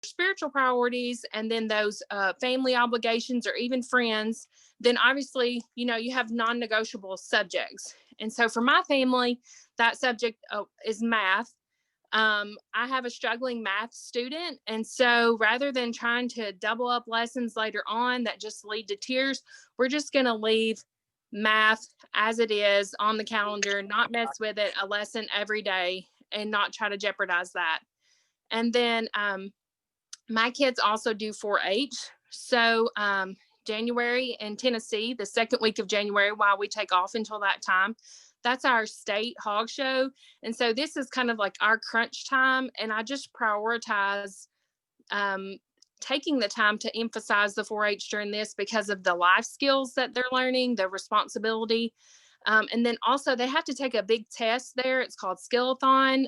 spiritual priorities and then those family obligations or even friends, then obviously, you have non-negotiable subjects. And so for my family, that subject is math. I have a struggling math student. And so rather than trying to double up lessons later on that just lead to tears, we're just going to leave math as it is on the calendar, not mess with it, a lesson every day, and not try to jeopardize that. And then my kids also do 4-H. So January in Tennessee, the second week of January, while we take off until that time, that's our state hog show. And so this is kind of like our crunch time. And I just prioritize um, taking the time to emphasize the 4-H during this because of the life skills that they're learning, the responsibility. And then also they have to take a big test there. It's called Skillathon.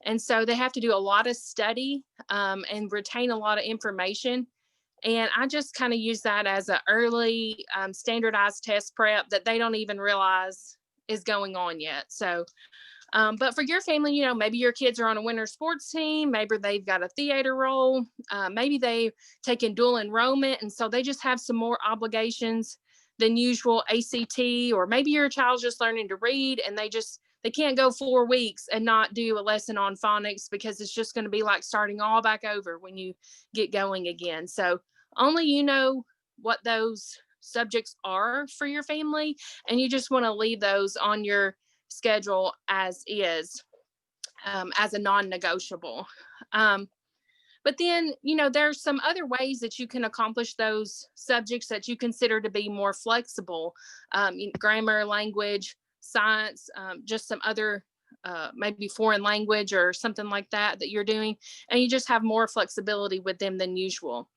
And so they have to do a lot of study and retain a lot of information. And I just kind of use that as an early standardized test prep that they don't even realize is going on yet. So, but for your family, maybe your kids are on a winter sports team, maybe they've got a theater role, maybe they've taken dual enrollment, and so they just have some more obligations than usual, ACT, or maybe your child's just learning to read and they can't go 4 weeks and not do a lesson on phonics because it's just going to be like starting all back over when you get going again. So only what those subjects are for your family, and you just want to leave those on your schedule as is, as a non-negotiable. But then, there's some other ways that you can accomplish those subjects that you consider to be more flexible, grammar, language, science, just some other maybe foreign language or something like that you're doing, and you just have more flexibility with them than usual.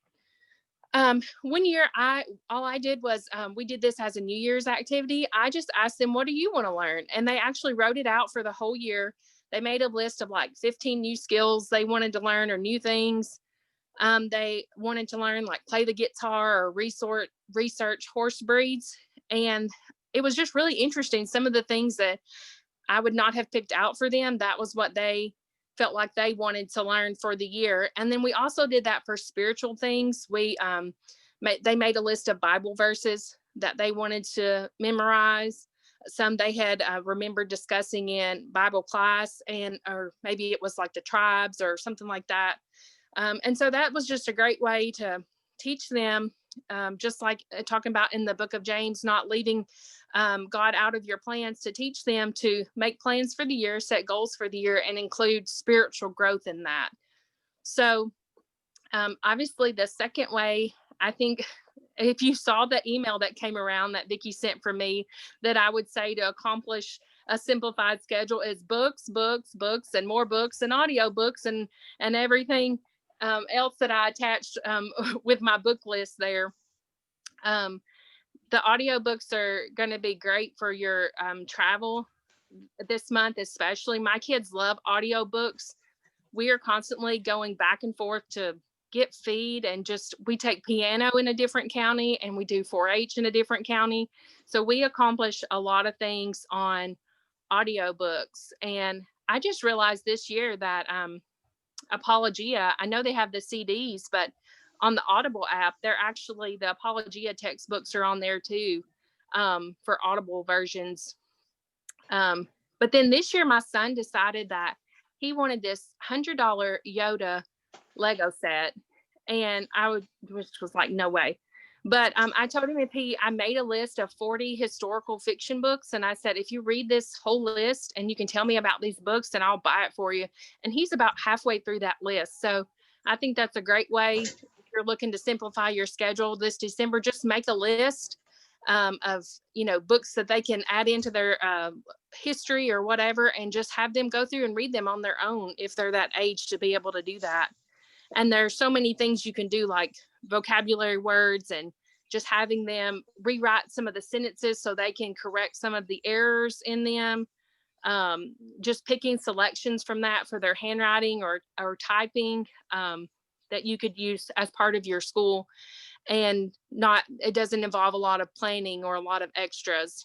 One year all I did was, we did this as a New Year's activity. I just asked them, what do you want to learn? And they actually wrote it out for the whole year. They made a list of like 15 new skills they wanted to learn or new things. They wanted to learn like play the guitar or research horse breeds. And it was just really interesting. Some of the things that I would not have picked out for them, that was what they felt like they wanted to learn for the year. And then we also did that for spiritual things. They made a list of Bible verses that they wanted to memorize. Some they had remembered discussing in Bible class, or maybe it was like the tribes or something like that. And so that was just a great way to teach them, just like talking about in the book of James, not leaving God out of your plans, to teach them to make plans for the year, set goals for the year, and include spiritual growth in that. So obviously the second way, I think if you saw the email that came around that Vicki sent from me, that I would say to accomplish a simplified schedule is books, books, books, and more books and audio books and everything else that I attached with my book list there. The audiobooks are going to be great for your travel this month, especially. My kids love audiobooks. We are constantly going back and forth to get feed, and we take piano in a different county and we do 4-H in a different county. So we accomplish a lot of things on audiobooks. And I just realized this year that Apologia, I know they have the CDs, but on the Audible app, the Apologia textbooks are on there too, for Audible versions. But then this year, my son decided that he wanted this $100 Yoda Lego set, and which was like, no way. But I told him I made a list of 40 historical fiction books, and I said, if you read this whole list and you can tell me about these books, then I'll buy it for you. And he's about halfway through that list. So I think that's a great way. If you're looking to simplify your schedule this December, just make a list of books that they can add into their history or whatever, and just have them go through and read them on their own if they're that age to be able to do that. And there's so many things you can do, like vocabulary words, and just having them rewrite some of the sentences so they can correct some of the errors in them. Just picking selections from that for their handwriting or typing that you could use as part of your school. And it doesn't involve a lot of planning or a lot of extras.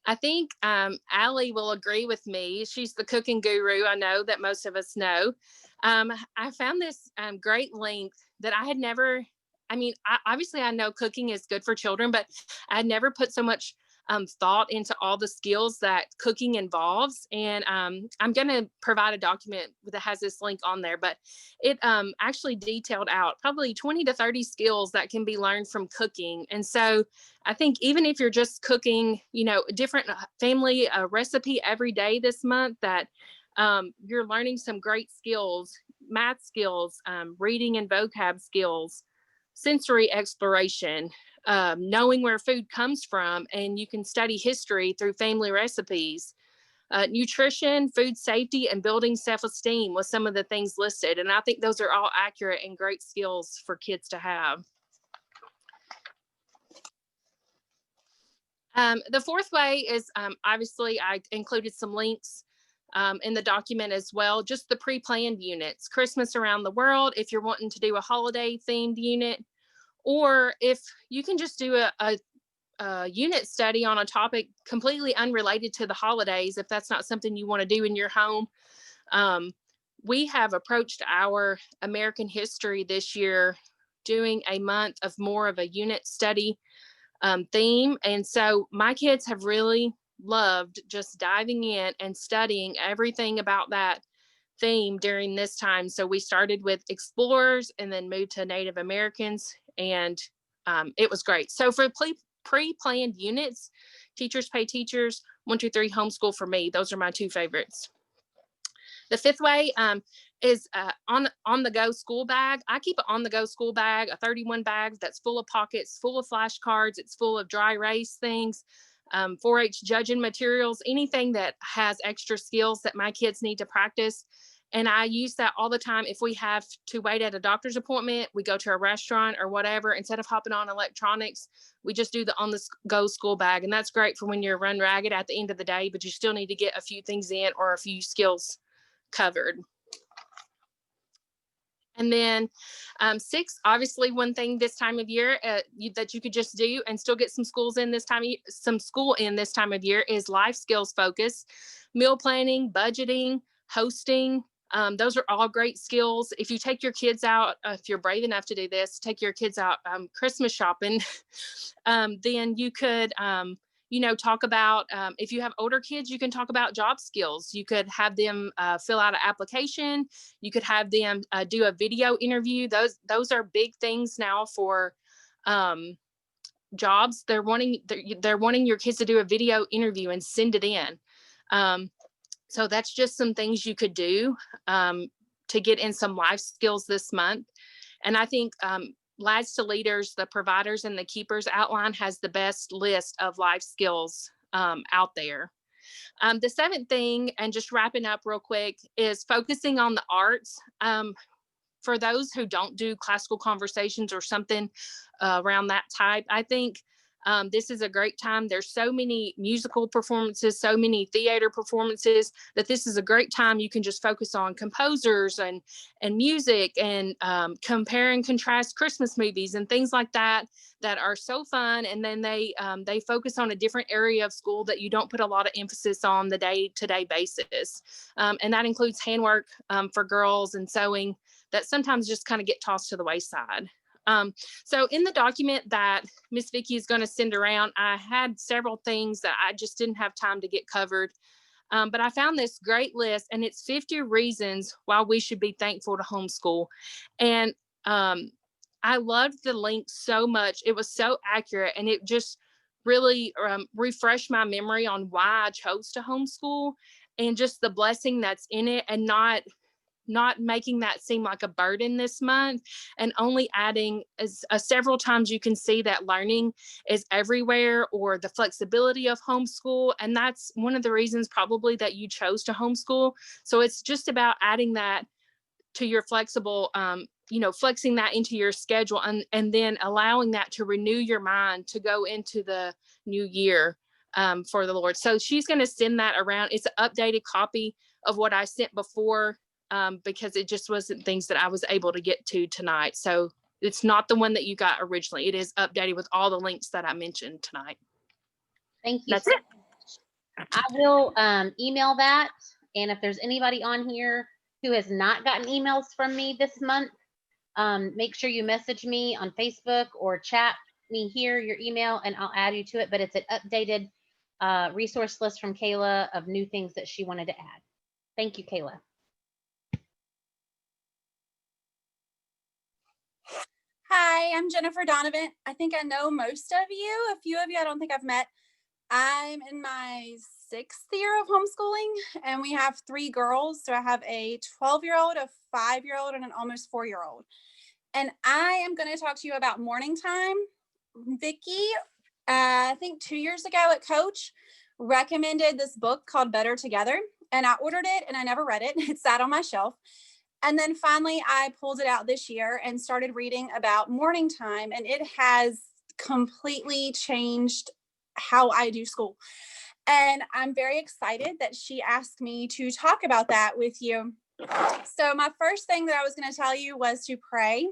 I think Allie will agree with me. She's the cooking guru. I know that most of us know. I found this great link that I had never. I mean, obviously, I know cooking is good for children, but I had never put so much thought into all the skills that cooking involves. And I'm going to provide a document that has this link on there, but it actually detailed out probably 20 to 30 skills that can be learned from cooking. And so I think even if you're just cooking, a different family recipe every day this month, that you're learning some great skills, math skills, reading and vocab skills, sensory exploration, knowing where food comes from, and you can study history through family recipes. Nutrition, food safety, and building self-esteem was some of the things listed. And I think those are all accurate and great skills for kids to have. The fourth way is obviously I included some links in the document as well, just the pre-planned units, Christmas around the world, if you're wanting to do a holiday themed unit, or if you can just do a unit study on a topic completely unrelated to the holidays, if that's not something you want to do in your home. We have approached our American history this year doing a month of more of a unit study theme. And so my kids have really loved just diving in and studying everything about that theme during this time. So we started with explorers and then moved to Native Americans, and it was great. So for pre-planned units, Teachers Pay Teachers, 1, 2, 3, Homeschool for me. Those are my two favorites. The fifth way is on the go school bag. I keep an on the go school bag, a 31 bag that's full of pockets, full of flashcards. It's full of dry erase things, 4-H judging materials, anything that has extra skills that my kids need to practice. And I use that all the time. If we have to wait at a doctor's appointment, we go to a restaurant or whatever, instead of hopping on electronics, we just do the on the go school bag. And that's great for when you're run ragged at the end of the day, but you still need to get a few things in or a few skills covered. And then 6, obviously one thing this time of year that you could just do and still get some school in this time of year is life skills focus, meal planning, budgeting, hosting. Those are all great skills. If you take your kids out, if you're brave enough to do this, take your kids out Christmas shopping, then you could talk about, if you have older kids, you can talk about job skills. You could have them fill out an application. You could have them do a video interview. Those are big things now for jobs. They're wanting your kids to do a video interview and send it in. So that's just some things you could do to get in some life skills this month. And I think Lads to Leaders, the Providers and the Keepers outline has the best list of life skills out there. The seventh thing, and just wrapping up real quick, is focusing on the arts. For those who don't do classical conversations or something around that type, I think this is a great time. There's so many musical performances, so many theater performances, that this is a great time. You can just focus on composers and music and compare and contrast Christmas movies and things like that are so fun. And then they focus on a different area of school that you don't put a lot of emphasis on the day-to-day basis. And that includes handwork for girls and sewing that sometimes just kind of get tossed to the wayside. So in the document that Miss Vicki is going to send around, I had several things that I just didn't have time to get covered. But I found this great list, and it's 50 reasons why we should be thankful to homeschool. And I loved the link so much. It was so accurate, and it just really refreshed my memory on why I chose to homeschool and just the blessing that's in it, and not making that seem like a burden this month, and only adding as several times you can see that learning is everywhere, or the flexibility of homeschool. And that's one of the reasons probably that you chose to homeschool. So it's just about adding that to your flexible, flexing that into your schedule, and then allowing that to renew your mind to go into the new year for the Lord. So she's going to send that around. It's an updated copy of what I sent before, because it just wasn't things that I was able to get to tonight. So it's not the one that you got originally. It is updated with all the links that I mentioned tonight. Thank you. That's it. I will email that. And if there's anybody on here who has not gotten emails from me this month, make sure you message me on Facebook or chat me here your email, and I'll add you to it. But it's an updated resource list from Kayla of new things that she wanted to add. Thank you, Kayla. Hi, I'm Jennifer Donovan. I think I know most of you. A few of you I don't think I've met. I'm in my 6th year of homeschooling, and we have 3 girls. So I have a 12-year-old, a 5-year-old, and an almost 4-year-old. And I am going to talk to you about morning time. Vicki, I think 2 years ago at Coach, recommended this book called Better Together. And I ordered it and I never read it. It sat on my shelf. And then finally, I pulled it out this year and started reading about morning time. And it has completely changed how I do school. And I'm very excited that she asked me to talk about that with you. So my first thing that I was going to tell you was to pray.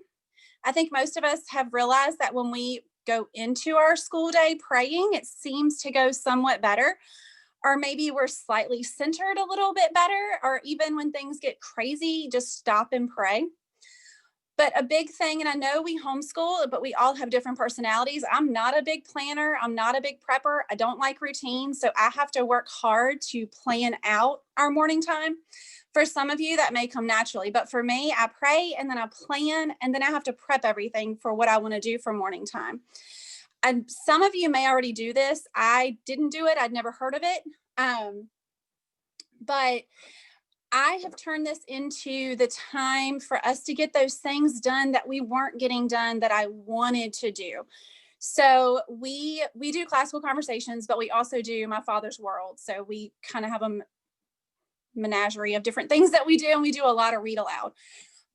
I think most of us have realized that when we go into our school day praying, it seems to go somewhat better. Or maybe we're slightly centered a little bit better, or even when things get crazy, just stop and pray. But a big thing, and I know we homeschool, but we all have different personalities. I'm not a big planner. I'm not a big prepper. I don't like routines. So I have to work hard to plan out our morning time. For some of you, that may come naturally. But for me, I pray and then I plan, and then I have to prep everything for what I want to do for morning time. And some of you may already do this. I didn't do it. I'd never heard of it. But I have turned this into the time for us to get those things done that we weren't getting done that I wanted to do. So we do classical conversations, but we also do My Father's World. So we kind of have a menagerie of different things that we do, and we do a lot of read aloud.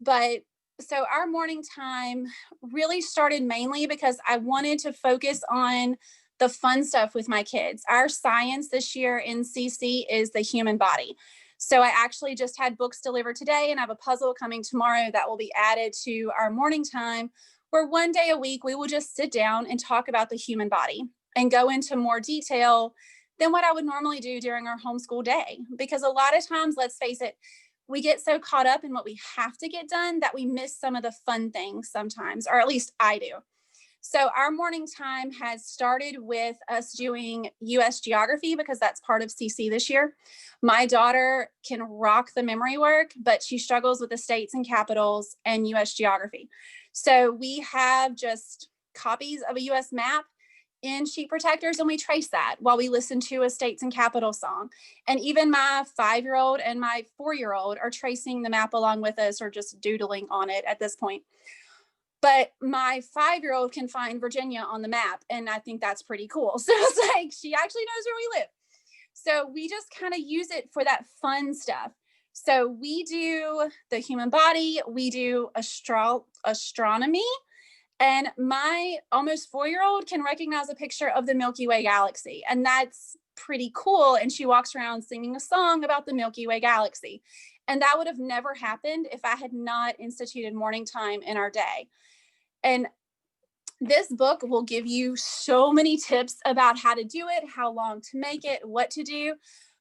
But so our morning time really started mainly because I wanted to focus on the fun stuff with my kids. Our science this year in CC is the human body. So I actually just had books delivered today, and I have a puzzle coming tomorrow that will be added to our morning time, where one day a week we will just sit down and talk about the human body and go into more detail than what I would normally do during our homeschool day. Because a lot of times, let's face it, we get so caught up in what we have to get done that we miss some of the fun things sometimes, or at least I do. So our morning time has started with us doing US geography because that's part of CC this year. My daughter can rock the memory work, but she struggles with the states and capitals and US geography. So we have just copies of a US map in sheet protectors, and we trace that while we listen to a states and capital song. And even my 5-year-old and my 4-year-old are tracing the map along with us, or just doodling on it at this point. But my 5-year-old can find Virginia on the map, and I think that's pretty cool. So it's like she actually knows where we live. So we just kind of use it for that fun stuff. So we do the human body, we do astronomy, and my almost 4-year-old can recognize a picture of the Milky Way galaxy. And that's pretty cool. And she walks around singing a song about the Milky Way galaxy. And that would have never happened if I had not instituted morning time in our day. And this book will give you so many tips about how to do it, how long to make it, what to do.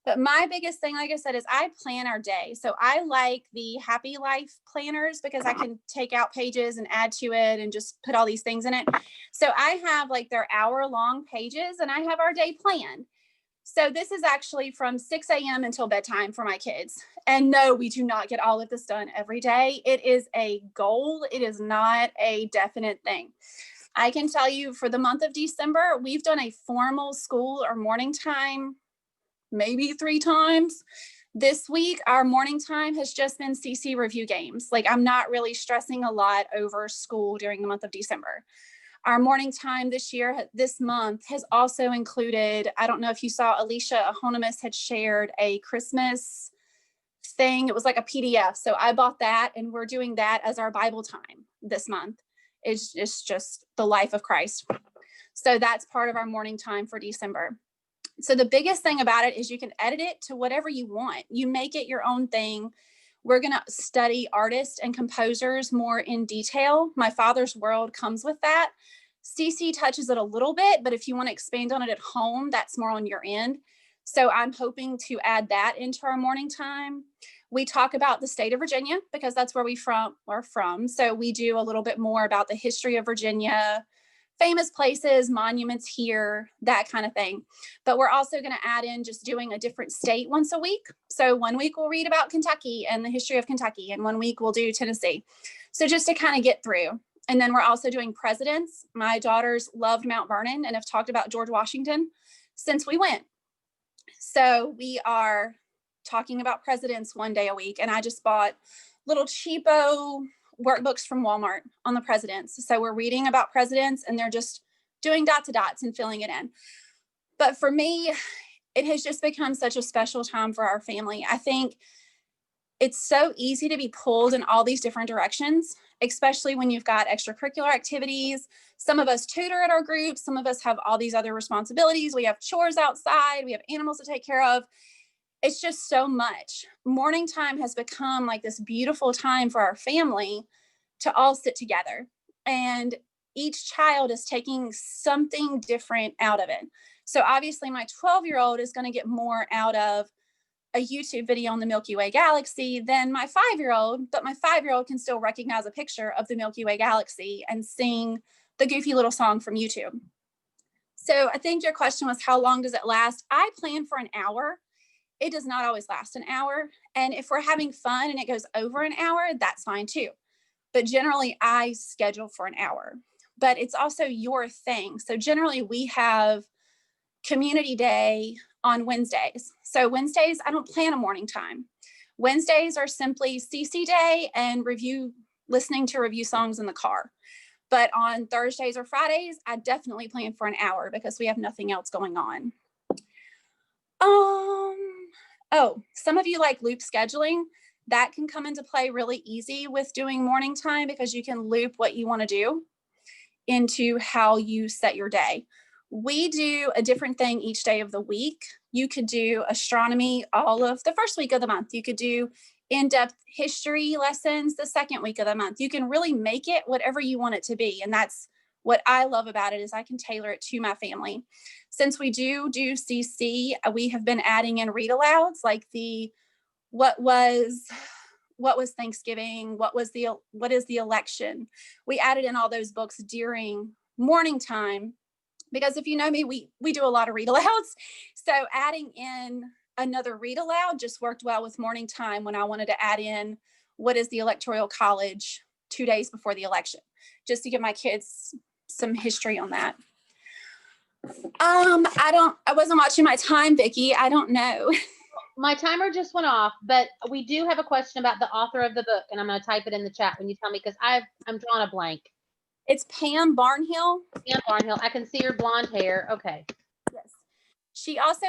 But my biggest thing, like I said, is I plan our day. So I like the Happy Life planners because I can take out pages and add to it and just put all these things in it. So I have like their hour-long pages, and I have our day planned. So this is actually from 6 a.m. until bedtime for my kids. And no, we do not get all of this done every day. It is a goal. It is not a definite thing. I can tell you for the month of December, we've done a formal school or morning time maybe 3 times. This week, our morning time has just been CC review games. Like, I'm not really stressing a lot over school during the month of December. Our morning time this month has also included, I don't know if you saw, Alicia Ahonimus had shared a Christmas thing. It was like a PDF. So I bought that, and we're doing that as our Bible time this month. It's just the life of Christ. So that's part of our morning time for December. So the biggest thing about it is you can edit it to whatever you want. You make it your own thing. We're going to study artists and composers more in detail. My Father's World comes with that. CC touches it a little bit, but if you want to expand on it at home, that's more on your end. So I'm hoping to add that into our morning time. We talk about the state of Virginia because that's where we are from. So we do a little bit more about the history of Virginia, famous places, monuments here, that kind of thing. But we're also going to add in just doing a different state once a week. So one week we'll read about Kentucky and the history of Kentucky, and one week we'll do Tennessee. So just to kind of get through. And then we're also doing presidents. My daughters loved Mount Vernon and have talked about George Washington since we went. So we are talking about presidents one day a week. And I just bought little cheapo workbooks from Walmart on the presidents. So we're reading about presidents and they're just doing dots to dots and filling it in. But for me, it has just become such a special time for our family. I think it's so easy to be pulled in all these different directions, especially when you've got extracurricular activities. Some of us tutor at our group. Some of us have all these other responsibilities. We have chores outside. We have animals to take care of. It's just so much. Morning time has become like this beautiful time for our family to all sit together. And each child is taking something different out of it. So obviously my 12-year-old is going to get more out of a YouTube video on the Milky Way galaxy than my 5-year-old, but my 5-year-old can still recognize a picture of the Milky Way galaxy and sing the goofy little song from YouTube. So I think your question was, how long does it last? I plan for an hour. It does not always last an hour. And if we're having fun and it goes over an hour, that's fine too. But generally I schedule for an hour, but it's also your thing. So generally we have community day on Wednesdays. So Wednesdays, I don't plan a morning time. Wednesdays are simply CC day and listening to review songs in the car. But on Thursdays or Fridays, I definitely plan for an hour because we have nothing else going on. Oh, some of you like loop scheduling. That can come into play really easy with doing morning time because you can loop what you want to do into how you set your day. We do a different thing each day of the week. You could do astronomy all of the first week of the month. You could do in-depth history lessons the second week of the month. You can really make it whatever you want it to be. And that's what I love about it, is I can tailor it to my family. Since we do CC, we have been adding in read alouds, like what was Thanksgiving, what is the election. We added in all those books during morning time, because if you know me, we do a lot of read alouds. So adding in another read aloud just worked well with morning time when I wanted to add in what is the Electoral College 2 days before the election, just to give my kids some history on that. I wasn't watching my time, Vicki. I don't know. My timer just went off, but we do have a question about the author of the book, and I'm going to type it in the chat when you tell me, because I'm drawing a blank. It's Pam Barnhill. Pam Barnhill. I can see her blonde hair. Okay. Yes. She also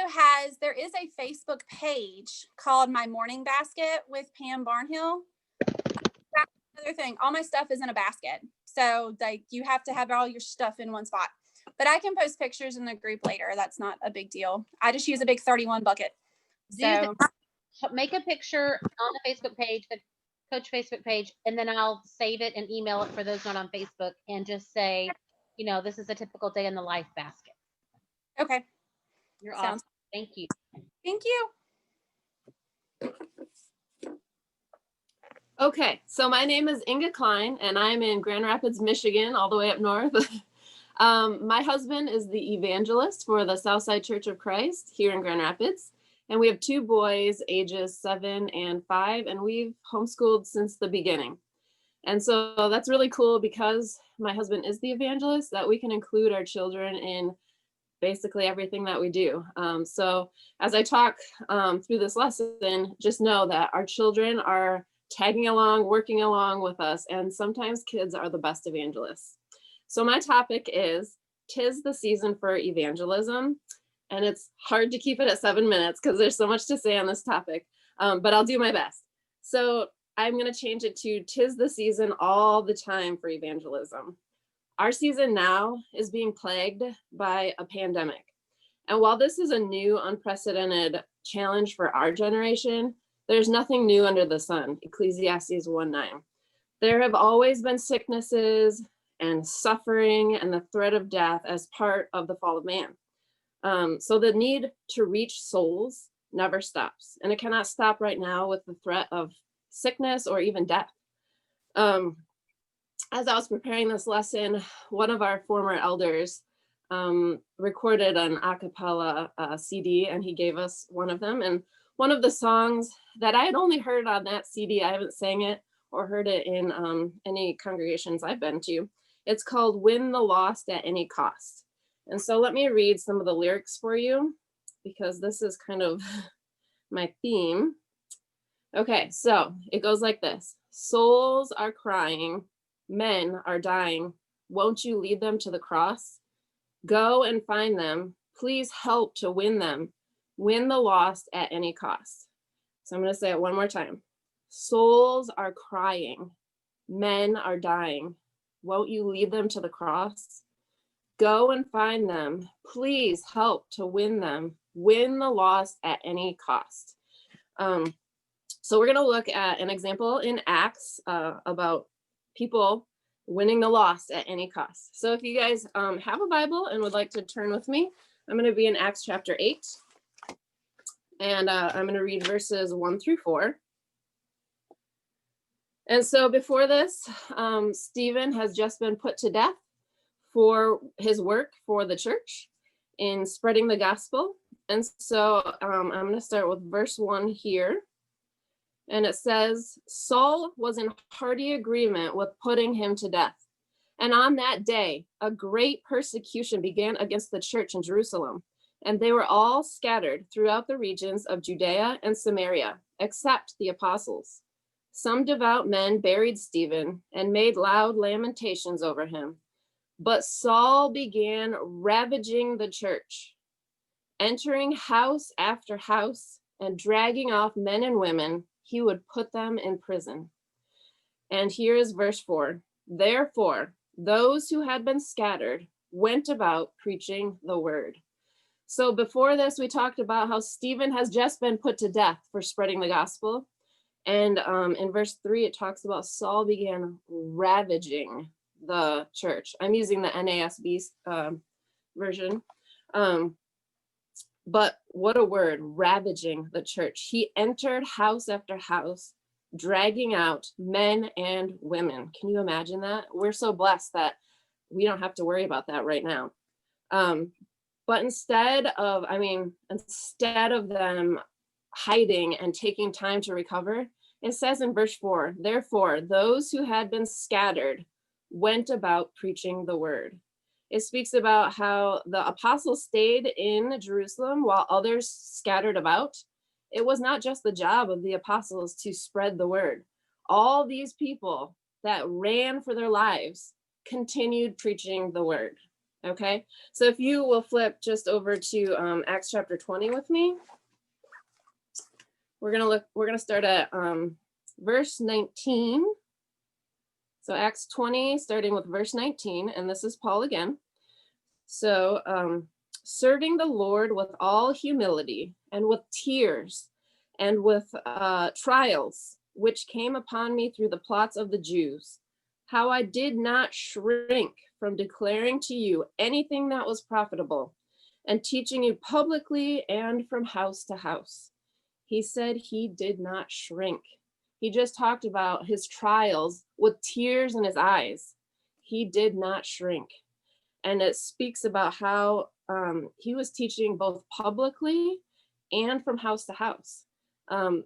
there is a Facebook page called My Morning Basket with Pam Barnhill. That's another thing. All my stuff is in a basket. So you have to have all your stuff in one spot. But I can post pictures in the group later. That's not a big deal. I just use a big 31 bucket. So make a picture on the Facebook page, the Coach Facebook page, and then I'll save it and email it for those not on Facebook, and just say, this is a typical day in the life basket. Okay. You're awesome. Thank you. Thank you. Okay, so my name is Inga Klein, and I'm in Grand Rapids, Michigan, all the way up north. My husband is the evangelist for the Southside Church of Christ here in Grand Rapids. And we have 2 boys, ages 7 and 5, and we've homeschooled since the beginning. And so that's really cool because my husband is the evangelist, that we can include our children in basically everything that we do. So as I talk through this lesson, just know that our children are tagging along, working along with us, and sometimes kids are the best evangelists. So my topic is, 'Tis the season for evangelism. And it's hard to keep it at 7 minutes because there's so much to say on this topic, but I'll do my best. So I'm going to change it to, 'tis the season all the time for evangelism. Our season now is being plagued by a pandemic. And while this is a new, unprecedented challenge for our generation, there's nothing new under the sun, Ecclesiastes 1:9. There have always been sicknesses and suffering and the threat of death as part of the fall of man. So the need to reach souls never stops, and it cannot stop right now with the threat of sickness or even death. As I was preparing this lesson, one of our former elders recorded an a cappella CD, and he gave us one of them. And one of the songs that I had only heard on that CD, I haven't sang it or heard it in any congregations I've been to. It's called Win the Lost at Any Cost. And so let me read some of the lyrics for you, because this is kind of my theme. Okay, so it goes like this. Souls are crying, men are dying. Won't you lead them to the cross? Go and find them. Please help to win them. Win the lost at any cost. So I'm going to say it one more time. Souls are crying, men are dying. Won't you lead them to the cross? Go and find them. Please help to win them. Win the lost at any cost. So we're going to look at an example in Acts about people winning the lost at any cost. So if you guys have a Bible and would like to turn with me, I'm going to be in Acts chapter 8. And I'm going to read verses 1 through 4. And so before this, Stephen has just been put to death for his work for the church in spreading the gospel. And so I'm going to start with verse 1 here. And it says, Saul was in hearty agreement with putting him to death. And on that day, a great persecution began against the church in Jerusalem. And they were all scattered throughout the regions of Judea and Samaria, except the apostles. Some devout men buried Stephen and made loud lamentations over him. But Saul began ravaging the church, entering house after house and dragging off men and women. He would put them in prison. And here is verse 4. Therefore, those who had been scattered went about preaching the word. So before this, we talked about how Stephen has just been put to death for spreading the gospel. And in verse 3, it talks about Saul began ravaging the church. I'm using the NASB version. But what a word, ravaging the church. He entered house after house, dragging out men and women. Can you imagine that? We're so blessed that we don't have to worry about that right now. But instead of them hiding and taking time to recover, it says in verse 4, therefore, those who had been scattered went about preaching the word. It speaks about how the apostles stayed in Jerusalem while others scattered about. It was not just the job of the apostles to spread the word. All these people that ran for their lives continued preaching the word. Okay, so if you will flip just over to Acts chapter 20 with me, we're gonna start at verse 19. So Acts 20, starting with verse 19, and this is Paul again. So serving the Lord with all humility and with tears and with trials, which came upon me through the plots of the Jews, how I did not shrink from declaring to you anything that was profitable and teaching you publicly and from house to house. He said he did not shrink. He just talked about his trials with tears in his eyes. He did not shrink. And it speaks about how he was teaching both publicly and from house to house.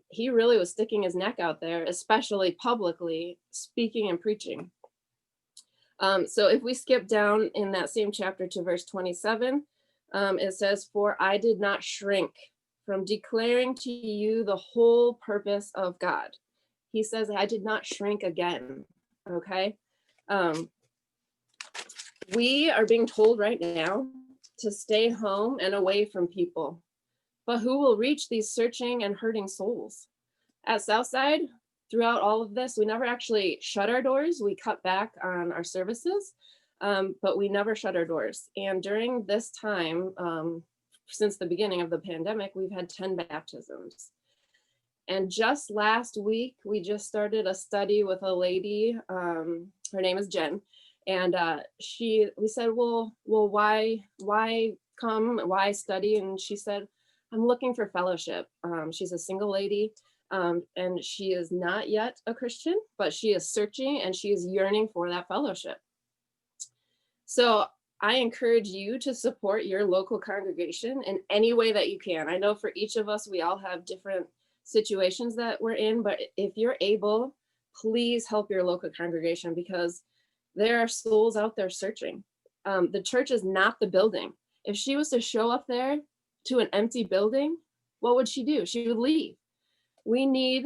He really was sticking his neck out there, especially publicly, speaking and preaching. So if we skip down in that same chapter to verse 27, it says, for I did not shrink from declaring to you the whole purpose of God. He says, I did not shrink again. Okay. We are being told right now to stay home and away from people, but who will reach these searching and hurting souls? At Southside, throughout all of this, we never actually shut our doors. We cut back on our services, but we never shut our doors. And during this time, since the beginning of the pandemic, we've had 10 baptisms. And just last week, we just started a study with a lady, her name is Jen. And we said, well, why come? Why study? And she said, I'm looking for fellowship. She's a single lady, and she is not yet a Christian, but she is searching and she is yearning for that fellowship. So I encourage you to support your local congregation in any way that you can. I know for each of us, we all have different situations that we're in, but if you're able, please help your local congregation, because there are souls out there searching. The church is not the building. If she was to show up there to an empty building, what would she do? She would leave. We need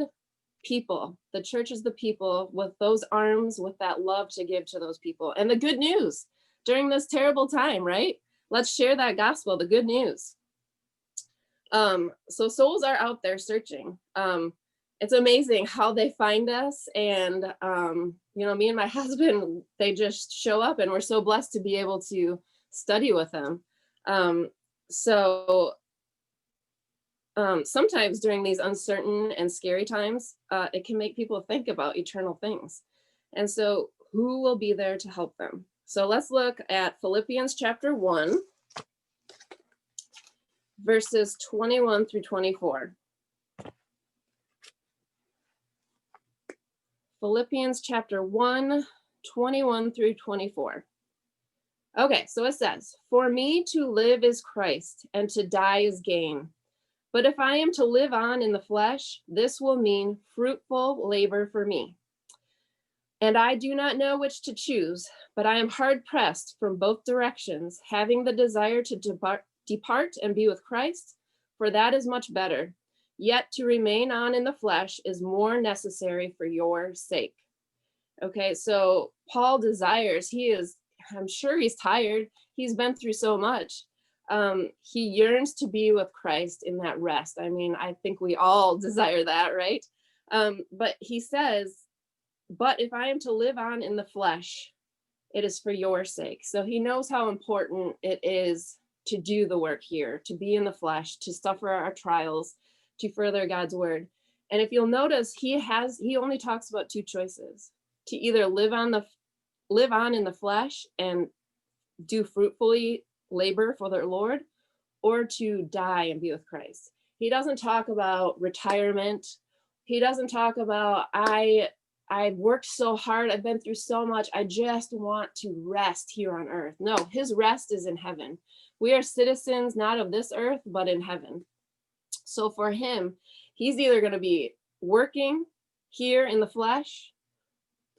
people. The church is the people with those arms, with that love to give to those people. And the good news during this terrible time, right? Let's share that gospel, the good news. So souls are out there searching. It's amazing how they find us. And, me and my husband, they just show up, and we're so blessed to be able to study with them. Sometimes during these uncertain and scary times, it can make people think about eternal things. And so who will be there to help them? So let's look at Philippians chapter 1, verses 21 through 24. Philippians chapter 1, 21 through 24. Okay, so it says, "For me to live is Christ, and to die is gain. But if I am to live on in the flesh, this will mean fruitful labor for me. And I do not know which to choose, but I am hard pressed from both directions, having the desire to depart and be with Christ, for that is much better. Yet to remain on in the flesh is more necessary for your sake." Okay, so Paul desires, I'm sure he's tired. He's been through so much. He yearns to be with Christ in that rest. I mean, I think we all desire that, right? But he says, but if I am to live on in the flesh, it is for your sake. So he knows how important it is to do the work here, to be in the flesh, to suffer our trials, to further God's word. And if you'll notice, he only talks about two choices: to either live on in the flesh and do fruitfully labor for the Lord, or to die and be with Christ. He doesn't talk about retirement. He doesn't talk about, I've worked so hard, I've been through so much, I just want to rest here on earth. No, his rest is in heaven. We are citizens not of this earth, but in heaven. So for him, he's either going to be working here in the flesh,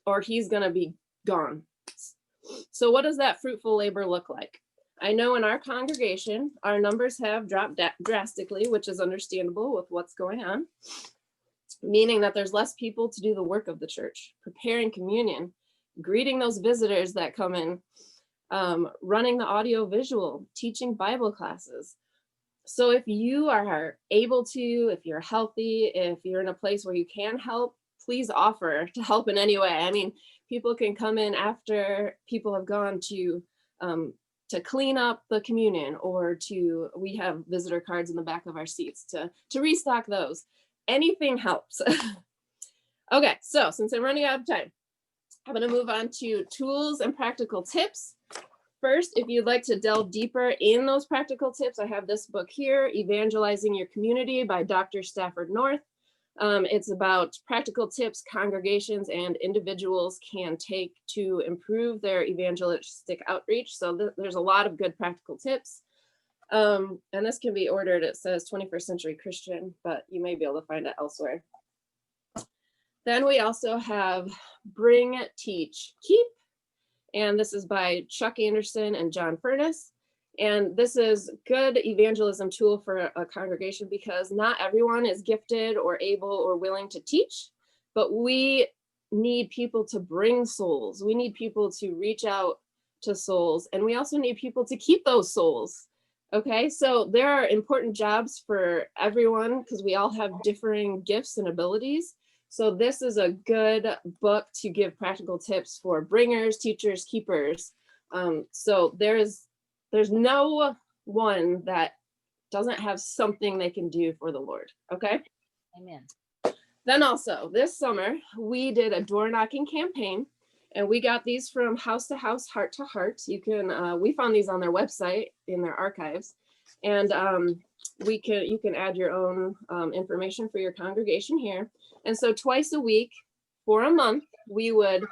or he's going to be gone. So what does that fruitful labor look like? I know in our congregation, our numbers have dropped drastically, which is understandable with what's going on, meaning that there's less people to do the work of the church, preparing communion, greeting those visitors that come in, running the audio visual, teaching Bible classes. So if you are able to, if you're healthy, if you're in a place where you can help, please offer to help in any way. I mean, people can come in after people have gone to clean up the communion, or we have visitor cards in the back of our seats to restock those. Anything helps. Okay, so since I'm running out of time, I'm going to move on to tools and practical tips. First, if you'd like to delve deeper in those practical tips, I have this book here, Evangelizing Your Community by Dr. Stafford North. It's about practical tips congregations and individuals can take to improve their evangelistic outreach. So there's a lot of good practical tips. And this can be ordered, it says 21st Century Christian, but you may be able to find it elsewhere. Then we also have Bring, Teach, Keep. And this is by Chuck Anderson and John Furness. And this is good evangelism tool for a congregation, because not everyone is gifted or able or willing to teach, but we need people to bring souls. We need people to reach out to souls, and we also need people to keep those souls. Okay, so there are important jobs for everyone because we all have differing gifts and abilities. So this is a good book to give practical tips for bringers, teachers, keepers. So there's no one that doesn't have something they can do for the Lord. Okay. Amen. Then also this summer, we did a door knocking campaign, And we got these from House to House, Heart to Heart. You can, we found these on their website in their archives. And you can add your own information for your congregation here. And so twice a week for a month, we would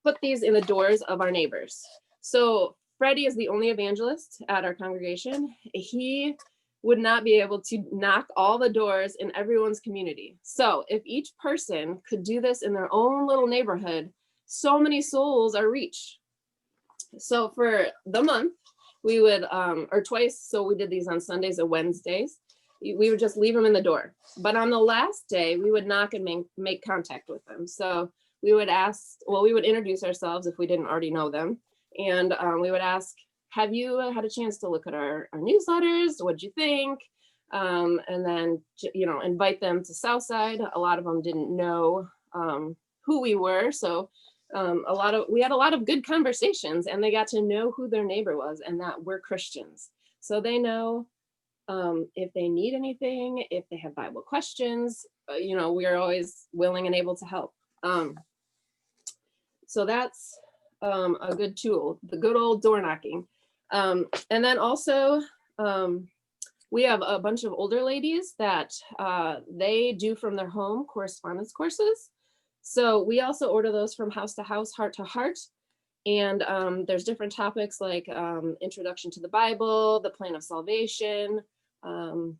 put these in the doors of our neighbors. So Freddie is the only evangelist at our congregation. He would not be able to knock all the doors in everyone's community. So if each person could do this in their own little neighborhood, so many souls are reached. So for the month, we would, or twice, so we did these on Sundays and Wednesdays, we would just leave them in the door. But on the last day, we would knock and make contact with them. So we would ask, well, we would introduce ourselves if we didn't already know them. And we would ask, have you had a chance to look at our newsletters? What'd you think? And then, you know, invite them to Southside. A lot of them didn't know who we were. So we had a lot of good conversations, and they got to know who their neighbor was and that we're Christians. So they know if they need anything, if they have Bible questions, you know, we are always willing and able to help. So that's a good tool, the good old door knocking. And then also, we have a bunch of older ladies that they do from their home correspondence courses. So we also order those from House to House, Heart to Heart. And there's different topics like Introduction to the Bible, the Plan of Salvation, God's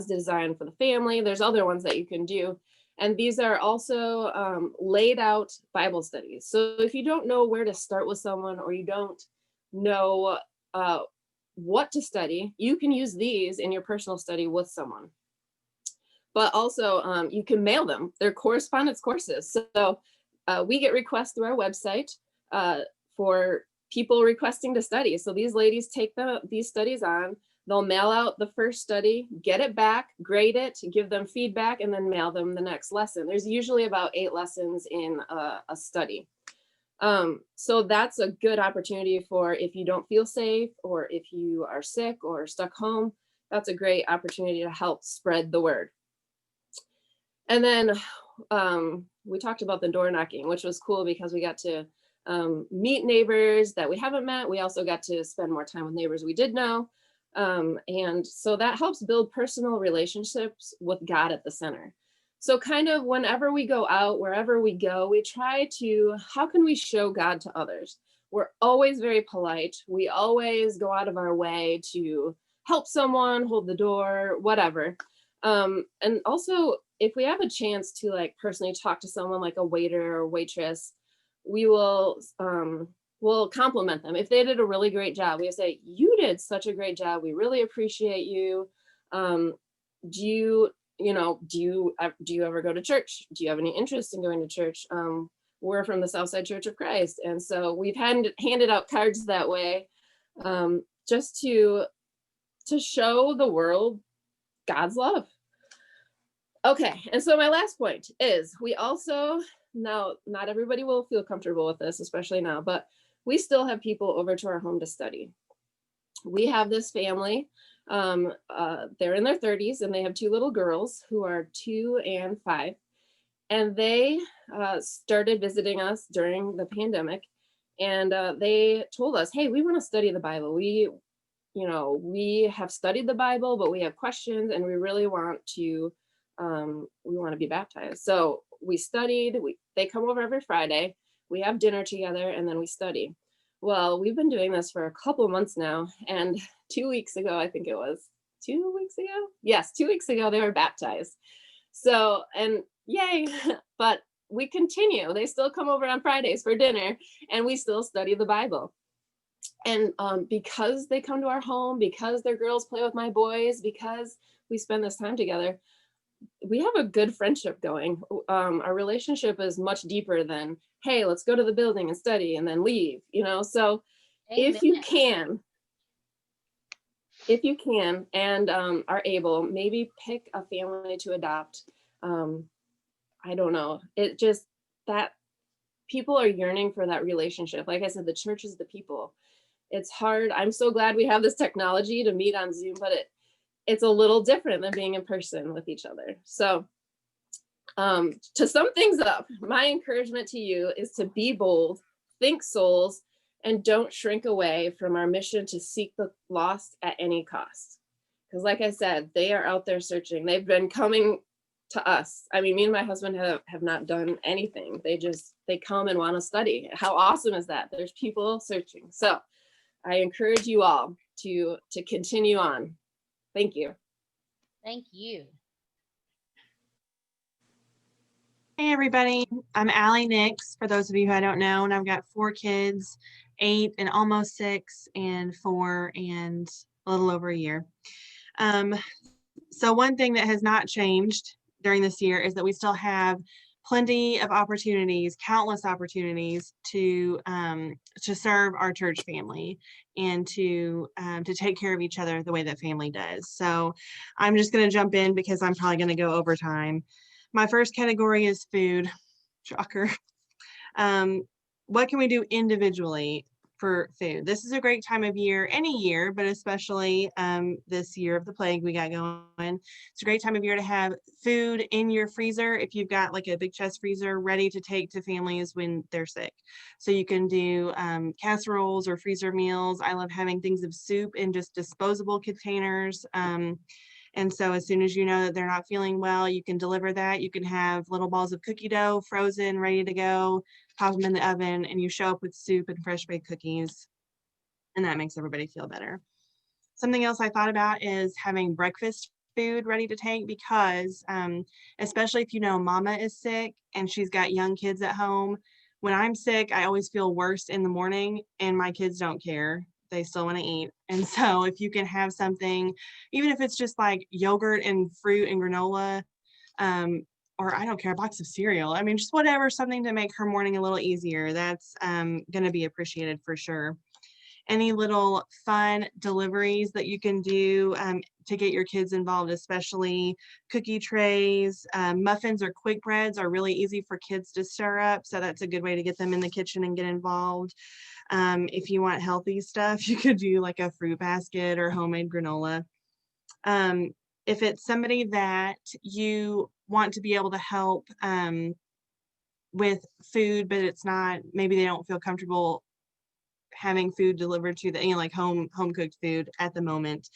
Design for the Family. There's other ones that you can do. And these are also laid out Bible studies. So if you don't know where to start with someone, or you don't know what to study, you can use these in your personal study with someone. But also you can mail them. They're correspondence courses. So we get requests through our website for people requesting to study. So these ladies take these studies on, they'll mail out the first study, get it back, grade it, give them feedback, and then mail them the next lesson. There's usually about 8 lessons in a study. So that's a good opportunity for if you don't feel safe, or if you are sick or stuck home, that's a great opportunity to help spread the word. And then we talked about the door knocking, which was cool because we got to meet neighbors that we haven't met. We also got to spend more time with neighbors we did know. And so that helps build personal relationships with God at the center. So kind of whenever we go out, wherever we go, we try to, how can we show God to others? We're always very polite. We always go out of our way to help someone, hold the door, whatever. And also, if we have a chance to like personally talk to someone like a waiter or waitress, we will we'll compliment them. If they did a really great job, we say, you did such a great job. We really appreciate you. Do you ever go to church? Do you have any interest in going to church? We're from the Southside Church of Christ. And so we've handed out cards that way, just to show the world God's love. Okay, and so my last point is we also, now not everybody will feel comfortable with this, especially now, but we still have people over to our home to study. We have this family, they're in their 30s, and they have 2 little girls who are 2 and 5. And they started visiting us during the pandemic, and they told us, hey, we want to study the Bible. We have studied the Bible, but we have questions, and we really want to be baptized. So we studied, they come over every Friday, we have dinner together, and then we study. Well, we've been doing this for a couple of months now, and 2 weeks ago, I think it was 2 weeks ago. Yes, 2 weeks ago, they were baptized. So, and yay, but we continue. They still come over on Fridays for dinner, and we still study the Bible. And because they come to our home, because their girls play with my boys, because we spend this time together, we have a good friendship going. Our relationship is much deeper than, hey, let's go to the building and study and then leave, so Amen. if you can and are able, maybe pick a family to adopt. I don't know, it just, that people are yearning for that relationship. Like I said, the church is the people. It's hard. I'm so glad we have this technology to meet on Zoom, but it's a little different than being in person with each other. So To sum things up, my encouragement to you is to be bold, think souls, and don't shrink away from our mission to seek the lost at any cost. Because like I said, they are out there searching. They've been coming to us. I mean, me and my husband have not done anything. They come and want to study. How awesome is that? There's people searching. So I encourage you all to continue on. Thank you. Thank you. Hey everybody, I'm Allie Nix, for those of you who I don't know, and I've got 4 kids, 8 and almost 6 and 4 and a little over a year. So one thing that has not changed during this year is that we still have plenty of opportunities, countless opportunities to serve our church family and to take care of each other the way that family does. So I'm just going to jump in because I'm probably going to go over time. My first category is food. Shocker. What can we do individually for food? This is a great time of year, any year, but especially this year of the plague we got going. It's a great time of year to have food in your freezer if you've got like a big chest freezer ready to take to families when they're sick. So you can do casseroles or freezer meals. I love having things of soup in just disposable containers. And so as soon as you know that they're not feeling well, you can deliver that. You can have little balls of cookie dough frozen, ready to go, pop them in the oven, and you show up with soup and fresh baked cookies. And that makes everybody feel better. Something else I thought about is having breakfast food ready to take because especially if you know mama is sick and she's got young kids at home. When I'm sick, I always feel worse in the morning and my kids don't care. They still want to eat. And so if you can have something, even if it's just like yogurt and fruit and granola, or I don't care, a box of cereal. I mean, just whatever, something to make her morning a little easier. That's going to be appreciated for sure. Any little fun deliveries that you can do to get your kids involved, especially cookie trays, muffins or quick breads are really easy for kids to stir up. So that's a good way to get them in the kitchen and get involved. If you want healthy stuff, you could do like a fruit basket or homemade granola. If it's somebody that you want to be able to help with food, but it's not, maybe they don't feel comfortable having food delivered to the, like home cooked food at the moment.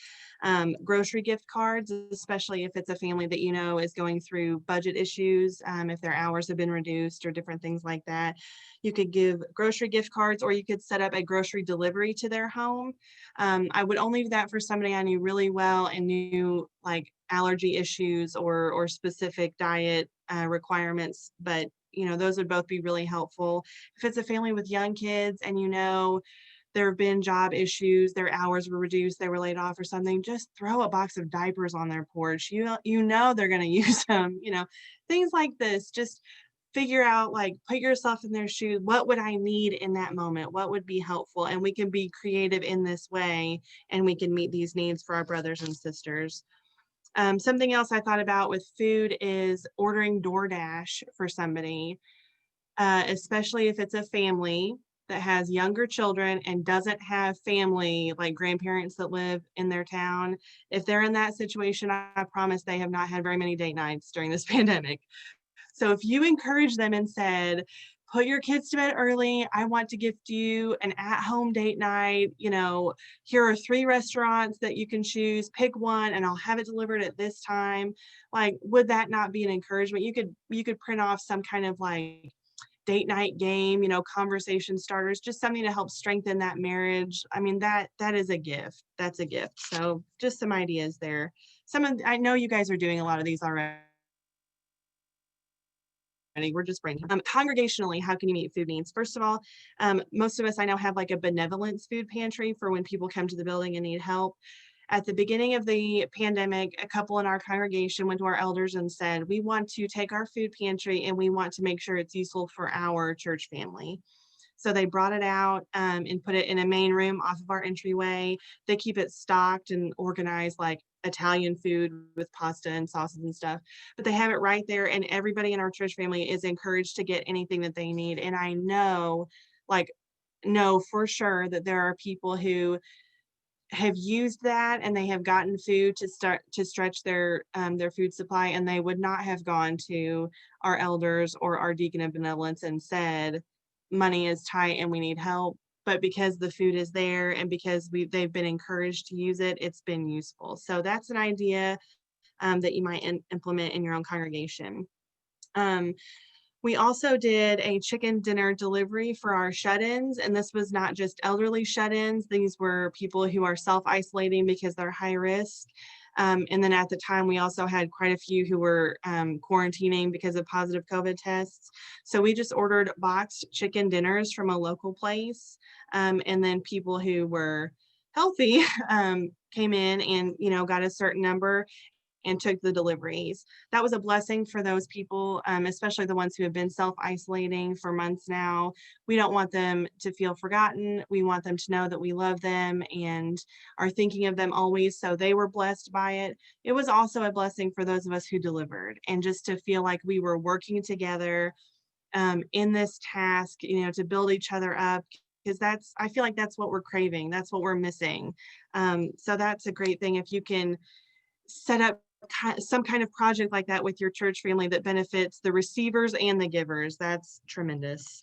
Grocery gift cards, especially if it's a family that you know is going through budget issues, if their hours have been reduced or different things like that. You could give grocery gift cards, or you could set up a grocery delivery to their home. I would only do that for somebody I knew really well and knew like allergy issues or specific diet requirements, but those would both be really helpful. If it's a family with young kids and there have been job issues, their hours were reduced, they were laid off or something, just throw a box of diapers on their porch. You know they're going to use them, things like this. Just figure out, like, put yourself in their shoes. What would I need in that moment? What would be helpful? And we can be creative in this way, and we can meet these needs for our brothers and sisters. Something else I thought about with food is ordering DoorDash for somebody, especially if it's a family that has younger children and doesn't have family like grandparents that live in their town. If they're in that situation, I promise they have not had very many date nights during this pandemic. So if you encourage them and said, put your kids to bed early, I want to gift you an at-home date night, here are 3 restaurants that you can choose, pick one and I'll have it delivered at this time. Like, would that not be an encouragement? You could print off some kind of like date night game, conversation starters, just something to help strengthen that marriage. I mean, that is a gift. That's a gift. So just some ideas there. I know you guys are doing a lot of these already. We're just bringing congregationally, how can you meet food needs? First of all, most of us I know have like a benevolence food pantry for when people come to the building and need help. At the beginning of the pandemic, a couple in our congregation went to our elders and said, we want to take our food pantry and we want to make sure it's useful for our church family. So they brought it out and put it in a main room off of our entryway. They keep it stocked and organized like Italian food with pasta and sauces and stuff, but they have it right there, and everybody in our church family is encouraged to get anything that they need. And I know for sure that there are people who have used that, and they have gotten food to stretch their food supply, and they would not have gone to our elders or our deacon of benevolence and said, money is tight and we need help. But because the food is there and because they've been encouraged to use it, it's been useful. So that's an idea that you might implement in your own congregation. We also did a chicken dinner delivery for our shut-ins, and this was not just elderly shut-ins. These were people who are self-isolating because they're high risk. And then at the time, we also had quite a few who were quarantining because of positive COVID tests. So we just ordered boxed chicken dinners from a local place. And then people who were healthy came in and, got a certain number and took the deliveries. That was a blessing for those people, especially the ones who have been self-isolating for months now. We don't want them to feel forgotten. We want them to know that we love them and are thinking of them always. So they were blessed by it. It was also a blessing for those of us who delivered, and just to feel like we were working together in this task, to build each other up, because I feel like that's what we're craving. That's what we're missing. So that's a great thing if you can set up some kind of project like that with your church family that benefits the receivers and the givers. That's tremendous.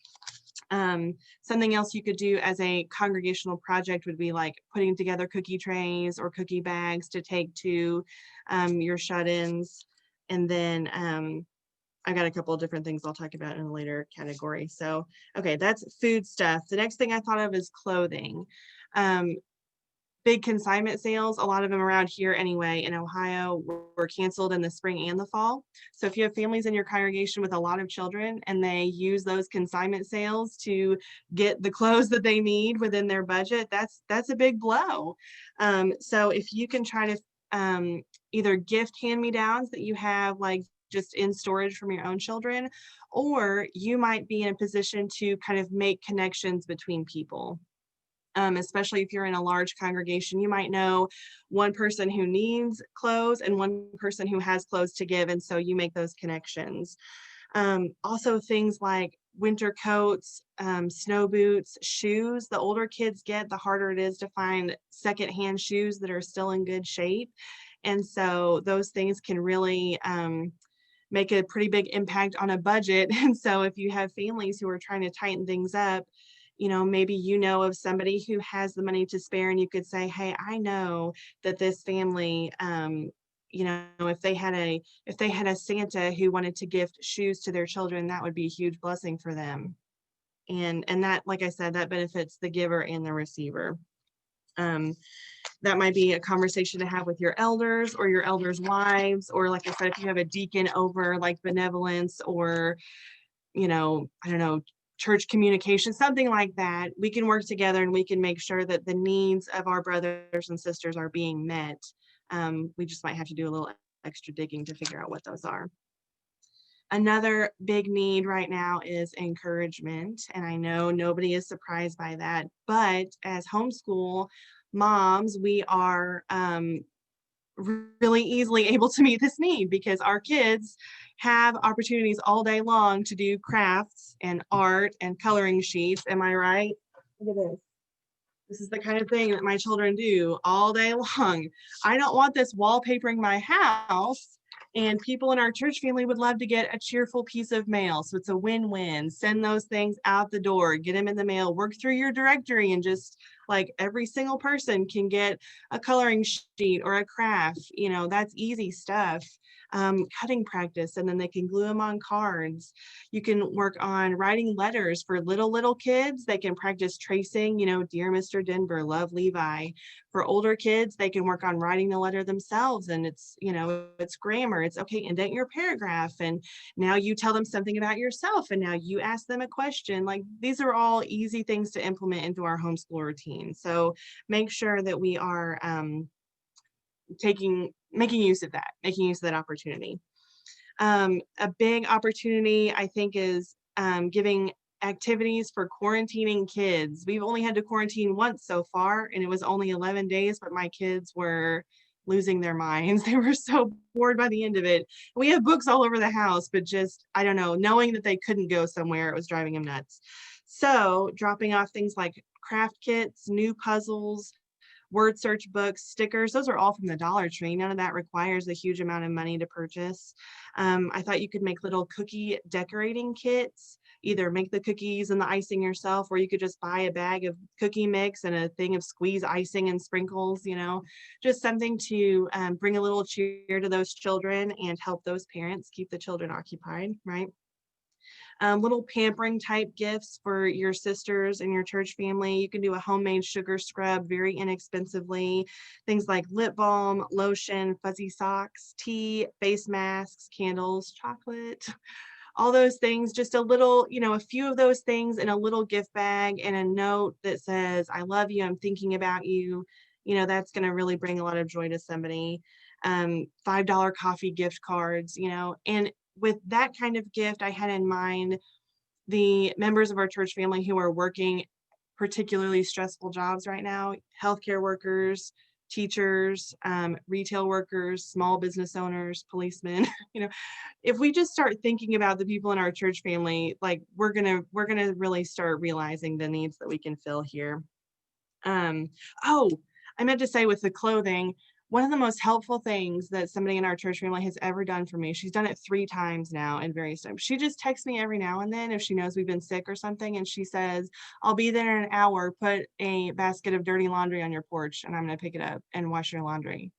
Something else you could do as a congregational project would be like putting together cookie trays or cookie bags to take to your shut-ins. And then I got a couple of different things I'll talk about in a later category. So, okay, that's food stuff. The next thing I thought of is clothing. Big consignment sales, a lot of them around here anyway in Ohio were canceled in the spring and the fall. So if you have families in your congregation with a lot of children and they use those consignment sales to get the clothes that they need within their budget, that's a big blow. So if you can try to either gift hand-me-downs that you have like just in storage from your own children, or you might be in a position to kind of make connections between people. Especially if you're in a large congregation, you might know one person who needs clothes and one person who has clothes to give, and so you make those connections. Also things like winter coats, snow boots, shoes. The older kids get, the harder it is to find secondhand shoes that are still in good shape. And so those things can really make a pretty big impact on a budget. And so if you have families who are trying to tighten things up, maybe of somebody who has the money to spare, and you could say, hey, I know that this family, if they had a Santa who wanted to gift shoes to their children, that would be a huge blessing for them. And that, like I said, that benefits the giver and the receiver. That might be a conversation to have with your elders or your elders' wives, or like I said, if you have a deacon over like benevolence or, I don't know, church communication, something like that. We can work together and we can make sure that the needs of our brothers and sisters are being met. We just might have to do a little extra digging to figure out what those are. Another big need right now is encouragement. And I know nobody is surprised by that, but as homeschool moms, we are really easily able to meet this need because our kids have opportunities all day long to do crafts and art and coloring sheets. Am I right? Look at this. This is the kind of thing that my children do all day long. I don't want this wallpapering my house, and people in our church family would love to get a cheerful piece of mail. So it's a win-win. Send those things out the door, get them in the mail, work through your directory, and just like every single person can get a coloring sheet or a craft. That's easy stuff. Cutting practice, and then they can glue them on cards. You can work on writing letters for little kids. They can practice tracing, dear Mr. Denver, love Levi. For older kids, they can work on writing the letter themselves, and it's grammar. It's okay, indent your paragraph, and now you tell them something about yourself, and now you ask them a question. Like, these are all easy things to implement into our homeschool routine. So make sure that we are making use of that opportunity. A big opportunity, I think, is giving activities for quarantining kids. We've only had to quarantine once so far, and it was only 11 days, but my kids were losing their minds. They were so bored by the end of it. We have books all over the house, but just, I don't know, knowing that they couldn't go somewhere, it was driving them nuts. So dropping off things like craft kits, new puzzles, word search books, stickers. Those are all from the Dollar Tree. None of that requires a huge amount of money to purchase. I thought you could make little cookie decorating kits, either make the cookies and the icing yourself, or you could just buy a bag of cookie mix and a thing of squeeze icing and sprinkles, just something to bring a little cheer to those children and help those parents keep the children occupied, right? Little pampering type gifts for your sisters and your church family. You can do a homemade sugar scrub very inexpensively. Things like lip balm, lotion, fuzzy socks, tea, face masks, candles, chocolate, all those things. Just a little, a few of those things in a little gift bag and a note that says, I love you, I'm thinking about you. That's going to really bring a lot of joy to somebody. $5 coffee gift cards, and with that kind of gift, I had in mind the members of our church family who are working particularly stressful jobs right now, healthcare workers, teachers, retail workers, small business owners, policemen. If we just start thinking about the people in our church family, like we're gonna really start realizing the needs that we can fill here. Oh, I meant to say with the clothing, one of the most helpful things that somebody in our church family has ever done for me, she's done it 3 times now in various times. She just texts me every now and then if she knows we've been sick or something, and she says, I'll be there in an hour, put a basket of dirty laundry on your porch and I'm going to pick it up and wash your laundry.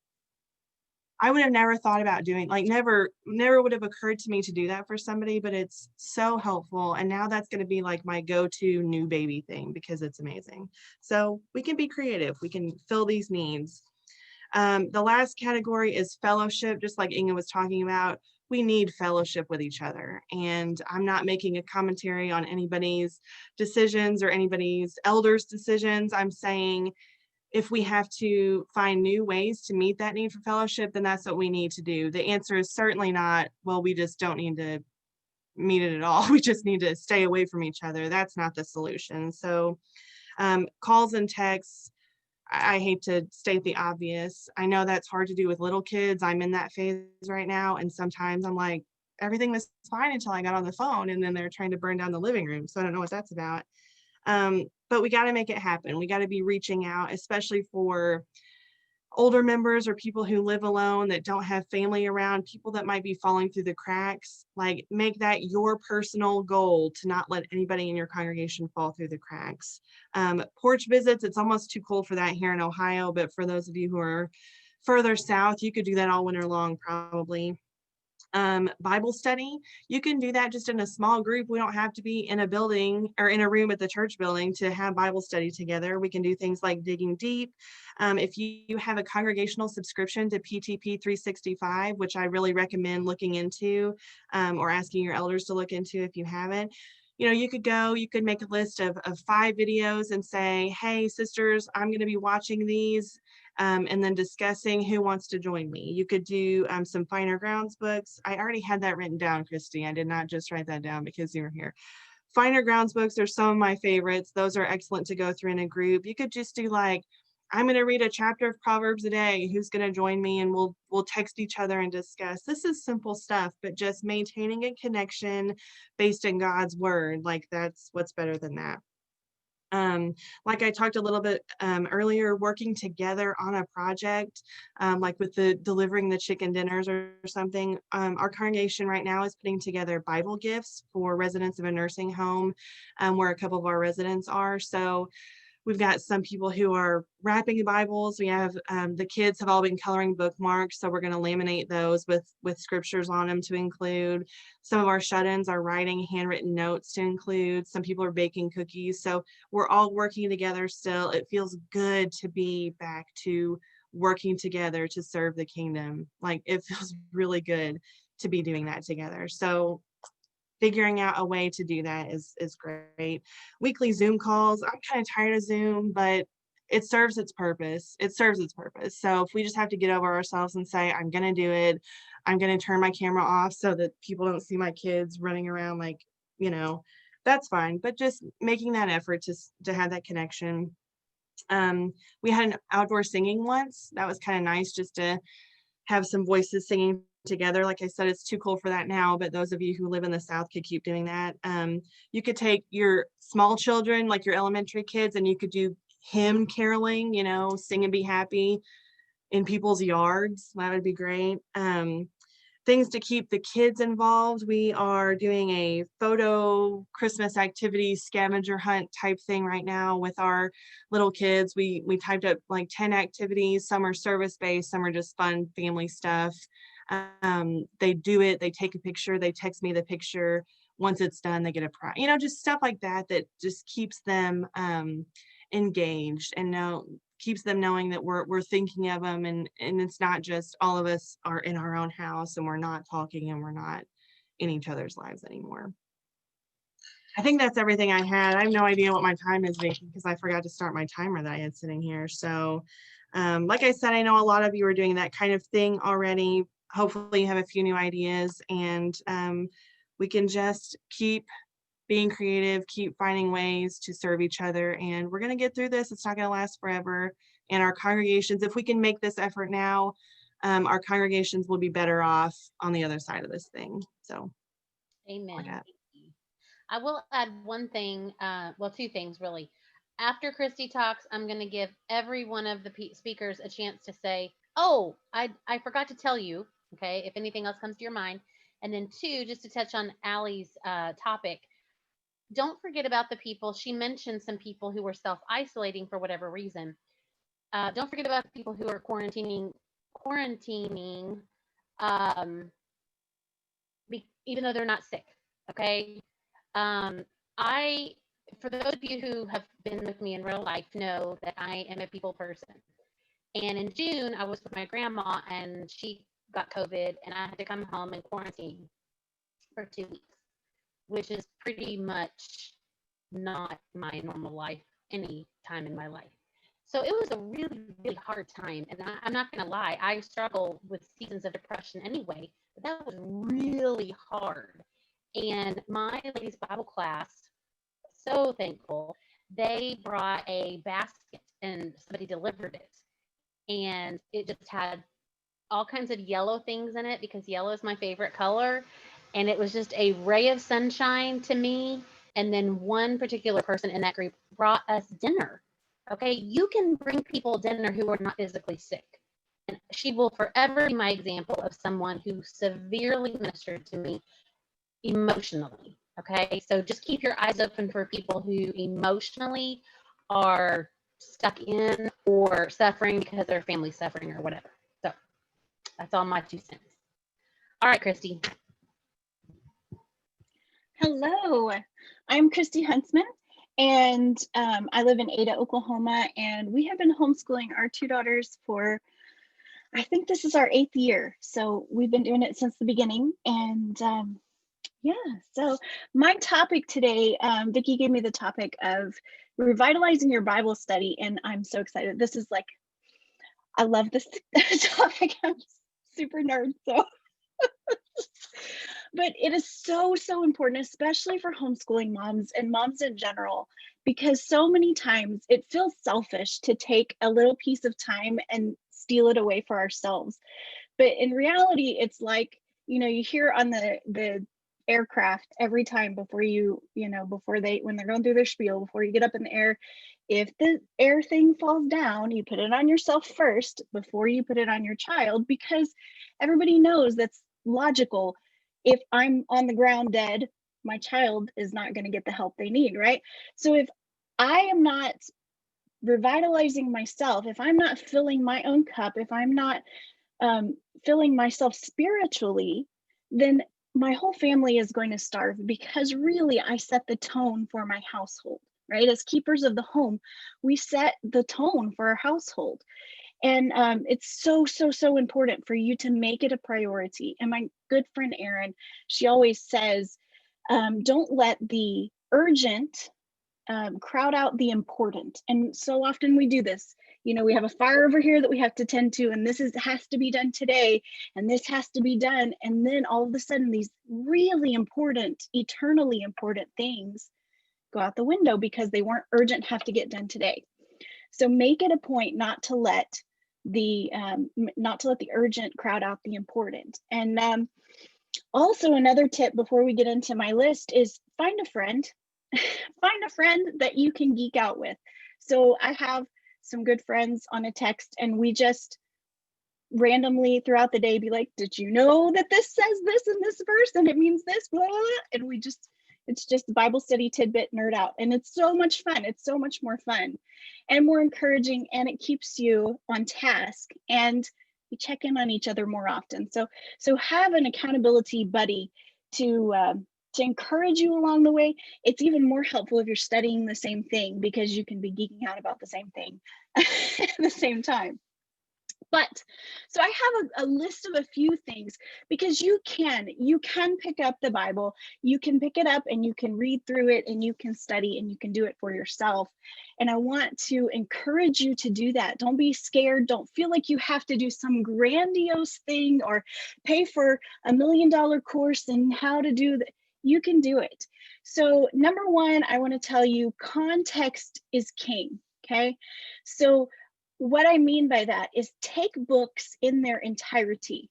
I would have never thought about doing, never would have occurred to me to do that for somebody, but it's so helpful. And now that's going to be like my go-to new baby thing because it's amazing. So we can be creative. We can fill these needs. The last category is fellowship, just like Inga was talking about. We need fellowship with each other. And I'm not making a commentary on anybody's decisions or anybody's elders' decisions. I'm saying if we have to find new ways to meet that need for fellowship, then that's what we need to do. The answer is certainly not, well, we just don't need to meet it at all. We just need to stay away from each other. That's not the solution. So calls and texts, I hate to state the obvious. I know that's hard to do with little kids. I'm in that phase right now. And sometimes I'm like, everything was fine until I got on the phone, and then they're trying to burn down the living room. So I don't know what that's about. But we got to make it happen. We got to be reaching out, especially for older members or people who live alone that don't have family around, people that might be falling through the cracks. Like, make that your personal goal to not let anybody in your congregation fall through the cracks. Porch visits, it's almost too cold for that here in Ohio, but for those of you who are further south, you could do that all winter long probably. Bible study, you can do that just in a small group. We don't have to be in a building or in a room at the church building to have Bible study together. We can do things like digging deep. If you have a congregational subscription to PTP 365, which I really recommend looking into, or asking your elders to look into if you haven't, you could make a list of 5 videos and say, hey, sisters, I'm going to be watching these. And then discussing who wants to join me. You could do some Finer Grounds books. I already had that written down, Christy. I did not just write that down because you were here. Finer Grounds books are some of my favorites. Those are excellent to go through in a group. You could just do like, I'm going to read a chapter of Proverbs a day. Who's going to join me? And we'll text each other and discuss. This is simple stuff, but just maintaining a connection based in God's word. Like, that's what's better than that. Like I talked a little bit earlier, working together on a project, like with the delivering the chicken dinners or something. Our congregation right now is putting together Bible gifts for residents of a nursing home, where a couple of our residents are. So we've got some people who are wrapping Bibles. We have the kids have all been coloring bookmarks, so we're going to laminate those with scriptures on them to include. Some of our shut-ins are writing handwritten notes to include. Some people are baking cookies. So we're all working together still. It feels good to be back to working together to serve the kingdom. Like, it feels really good to be doing that together. So figuring out a way to do that is great. Weekly Zoom calls. I'm kind of tired of Zoom, but it serves its purpose. It serves its purpose. So if we just have to get over ourselves and say, I'm going to do it, I'm going to turn my camera off so that people don't see my kids running around, like, that's fine. But just making that effort to have that connection. We had an outdoor singing once. That was kind of nice, just to have some voices singing together. Like I said, it's too cold for that now, but those of you who live in the South could keep doing that. You could take your small children, like your elementary kids, and you could do hymn caroling, sing and be happy in people's yards. That would be great. Things to keep the kids involved. We are doing a photo Christmas activity scavenger hunt type thing right now with our little kids. We typed up like 10 activities. Some are service-based, some are just fun family stuff. They do it, they take a picture, they text me the picture. Once it's done, they get a prize. Just stuff like that just keeps them engaged and keeps them knowing that we're thinking of them, and it's not just all of us are in our own house and we're not talking and we're not in each other's lives anymore. I think that's everything I had. I have no idea what my time is, Vicki, because I forgot to start my timer that I had sitting here. So like I said, I know a lot of you are doing that kind of thing already. Hopefully you have a few new ideas, and we can just keep being creative, keep finding ways to serve each other, and we're going to get through this. It's not going to last forever. And our congregations, if we can make this effort now, our congregations will be better off on the other side of this thing. So, Amen. I will add one thing, two things really. After Christy talks, I'm going to give every one of the speakers a chance to say, oh, I forgot to tell you, okay, if anything else comes to your mind. And then two, just to touch on Allie's topic, don't forget about the people. She mentioned some people who were self-isolating for whatever reason. Don't forget about the people who are quarantining, even though they're not sick. Okay. For those of you who have been with me in real life, know that I am a people person. And in June, I was with my grandma, and she got COVID, and I had to come home and quarantine for 2 weeks, which is pretty much not my normal life any time in my life. So it was a really, really hard time. And I'm not going to lie, I struggle with seasons of depression anyway, but that was really hard. And my ladies' Bible class, so thankful, they brought a basket and somebody delivered it. And it just had all kinds of yellow things in it, because yellow is my favorite color. And it was just a ray of sunshine to me. And then one particular person in that group brought us dinner. Okay, you can bring people dinner who are not physically sick. And she will forever be my example of someone who severely ministered to me emotionally. Okay, so just keep your eyes open for people who emotionally are stuck in or suffering because their family's suffering or whatever. So that's all my 2 cents. All right, Christy. Hello, I'm Christy Huntsman, and I live in Ada, Oklahoma, and we have been homeschooling our 2 daughters for, I think this is our 8th year. So we've been doing it since the beginning. And yeah, so my topic today, Vicki gave me the topic of revitalizing your Bible study, and I'm so excited. This is like, I love this topic. I'm super nerd, so. But it is so, so important, especially for homeschooling moms and moms in general, because so many times it feels selfish to take a little piece of time and steal it away for ourselves. But in reality, it's like, you hear on the aircraft every time before when they're going through their spiel, before you get up in the air, if the air thing falls down, you put it on yourself first before you put it on your child, because everybody knows that's logical. If I'm on the ground dead, my child is not going to get the help they need, right? So if I am not revitalizing myself, if I'm not filling my own cup, if I'm not filling myself spiritually, then my whole family is going to starve, because really I set the tone for my household, right? As keepers of the home, we set the tone for our household. And it's so, so, so important for you to make it a priority. And my good friend Erin, she always says, don't let the urgent crowd out the important. And so often we do this. We have a fire over here that we have to tend to, and this has to be done today, and this has to be done. And then all of a sudden, these really important, eternally important things go out the window because they weren't urgent, have to get done today. So make it a point not to let the urgent crowd out the important. And also another tip before we get into my list is find a friend. Find a friend that you can geek out with. So I have some good friends on a text, and we just randomly throughout the day be like, did you know that this says this in this verse and it means this, blah, blah, blah. And we just, it's just Bible study tidbit nerd out, and it's so much fun. It's so much more fun and more encouraging, and it keeps you on task, and you check in on each other more often. So have an accountability buddy to encourage you along the way. It's even more helpful if you're studying the same thing, because you can be geeking out about the same thing at the same time. But so I have a list of a few things, because you can pick up the Bible, you can pick it up and you can read through it and you can study and you can do it for yourself. And I want to encourage you to do that. Don't be scared. Don't feel like you have to do some grandiose thing or pay for $1 million course in how to do that. You can do it. So number one, I want to tell you, context is king. Okay. So what I mean by that is take books in their entirety.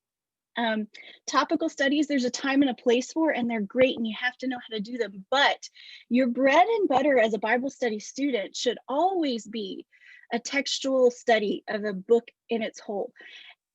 Topical studies, there's a time and a place for, and they're great, and you have to know how to do them. But your bread and butter as a Bible study student should always be a textual study of a book in its whole.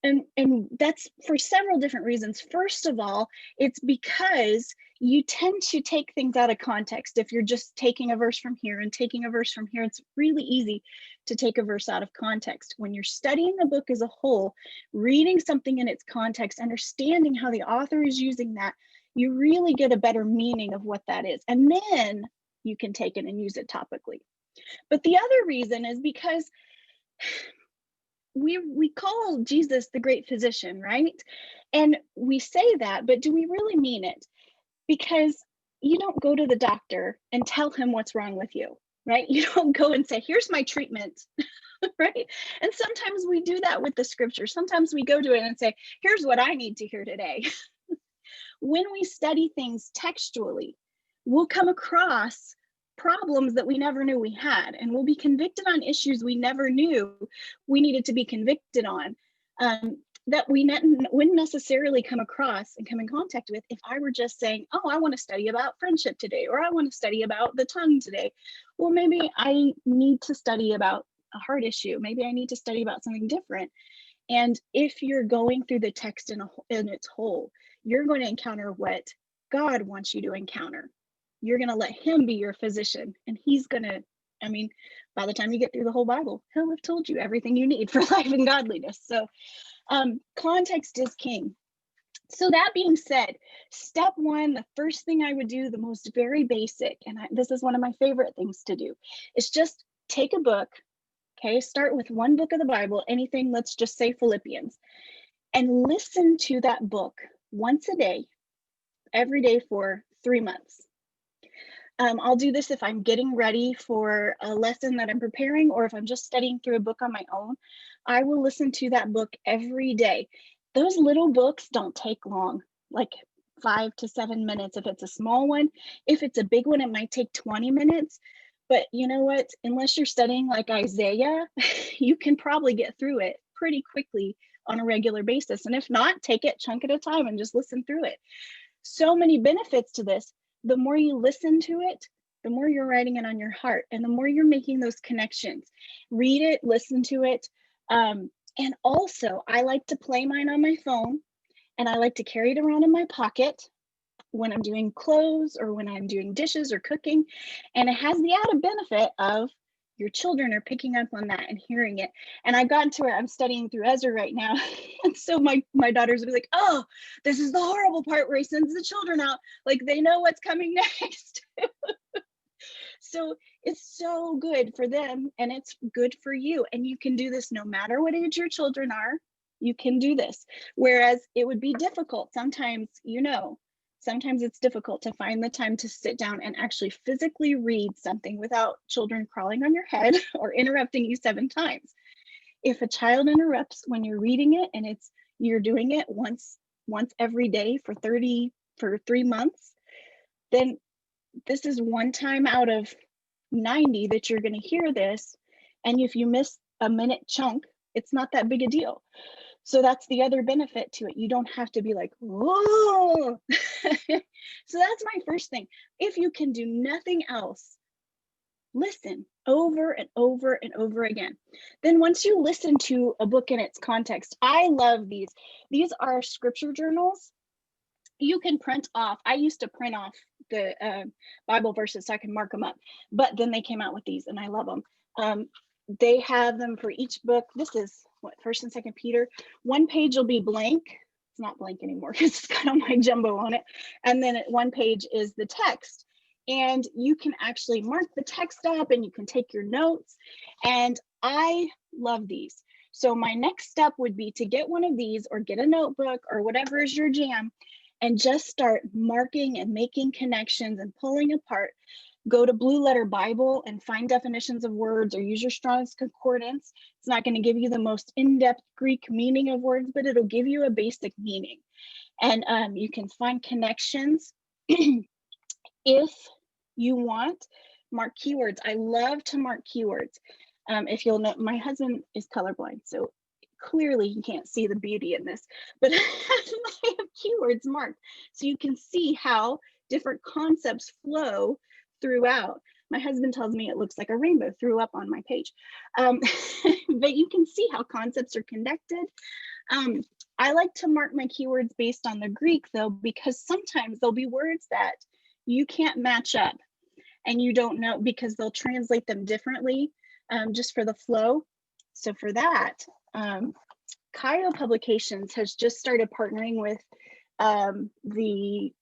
And that's for several different reasons. First of all, it's because you tend to take things out of context. If you're just taking a verse from here and taking a verse from here, it's really easy to take a verse out of context. When you're studying a book as a whole, reading something in its context, understanding how the author is using that, you really get a better meaning of what that is. And then you can take it and use it topically. But the other reason is because we call Jesus the great physician, right? And we say that, but do we really mean it? Because you don't go to the doctor and tell him what's wrong with you, right? You don't go and say, here's my treatment, right? And sometimes we do that with the scripture. Sometimes we go to it and say, here's what I need to hear today. When we study things textually, we'll come across problems that we never knew we had, and we'll be convicted on issues we never knew we needed to be convicted on, that we wouldn't necessarily come across and come in contact with if I were just saying, oh, I want to study about friendship today, or I want to study about the tongue today. Well, maybe I need to study about a hard issue. Maybe I need to study about something different. And if you're going through the text in its whole, you're going to encounter what God wants you to encounter. You're going to let him be your physician, and he's going to, I mean, by the time you get through the whole Bible, he'll have told you everything you need for life and godliness. So context is king. So that being said, step one, the first thing I would do, the most very basic, and this is one of my favorite things to do, is just take a book, okay? Start with one book of the Bible, anything, let's just say Philippians, and listen to that book once a day, every day for 3 months. I'll do this if I'm getting ready for a lesson that I'm preparing, or if I'm just studying through a book on my own. I will listen to that book every day. Those little books don't take long, like 5 to 7 minutes if it's a small one. If it's a big one, it might take 20 minutes. But you know what? Unless you're studying like Isaiah, you can probably get through it pretty quickly on a regular basis. And if not, take it chunk at a time and just listen through it. So many benefits to this. The more you listen to it, the more you're writing it on your heart, and the more you're making those connections. Read it, listen to it. And also, I like to play mine on my phone, and I like to carry it around in my pocket when I'm doing clothes or when I'm doing dishes or cooking. And it has the added benefit of your children are picking up on that and hearing it. And I've gotten to where I'm studying through Ezra right now. And so my daughters will be like, oh, this is the horrible part where he sends the children out. Like they know what's coming next. So it's so good for them, and it's good for you. And you can do this no matter what age your children are. You can do this. Whereas it would be difficult sometimes, sometimes it's difficult to find the time to sit down and actually physically read something without children crawling on your head or interrupting you 7 times. If a child interrupts when you're reading it and you're doing it once every day for 3 months, then this is one time out of 90 that you're going to hear this. And if you miss a minute chunk, it's not that big a deal. So that's the other benefit to it. You don't have to be like, whoa. So that's my first thing. If you can do nothing else, listen over and over and over again. Then once you listen to a book in its context, I love these. These are scripture journals. You can print off. I used to print off the Bible verses so I can mark them up, but then they came out with these and I love them. They have them for each book. This is what, 1st and 2nd Peter. One page will be blank. It's not blank anymore because it's got all my jumbo on it. And then one page is the text. And you can actually mark the text up and you can take your notes. And I love these. So my next step would be to get one of these or get a notebook or whatever is your jam and just start marking and making connections and pulling apart. Go to Blue Letter Bible and find definitions of words or use your Strong's Concordance. It's not going to give you the most in-depth Greek meaning of words, but it'll give you a basic meaning. And you can find connections. If you want, mark keywords. I love to mark keywords. If you'll know, my husband is colorblind, so clearly you can't see the beauty in this, but I have keywords marked so you can see how different concepts flow throughout. My husband tells me it looks like a rainbow threw up on my page. But you can see how concepts are connected. I like to mark my keywords based on the Greek though, because sometimes there'll be words that you can't match up and you don't know because they'll translate them differently just for the flow. So for that, Kyo Publications has just started partnering with the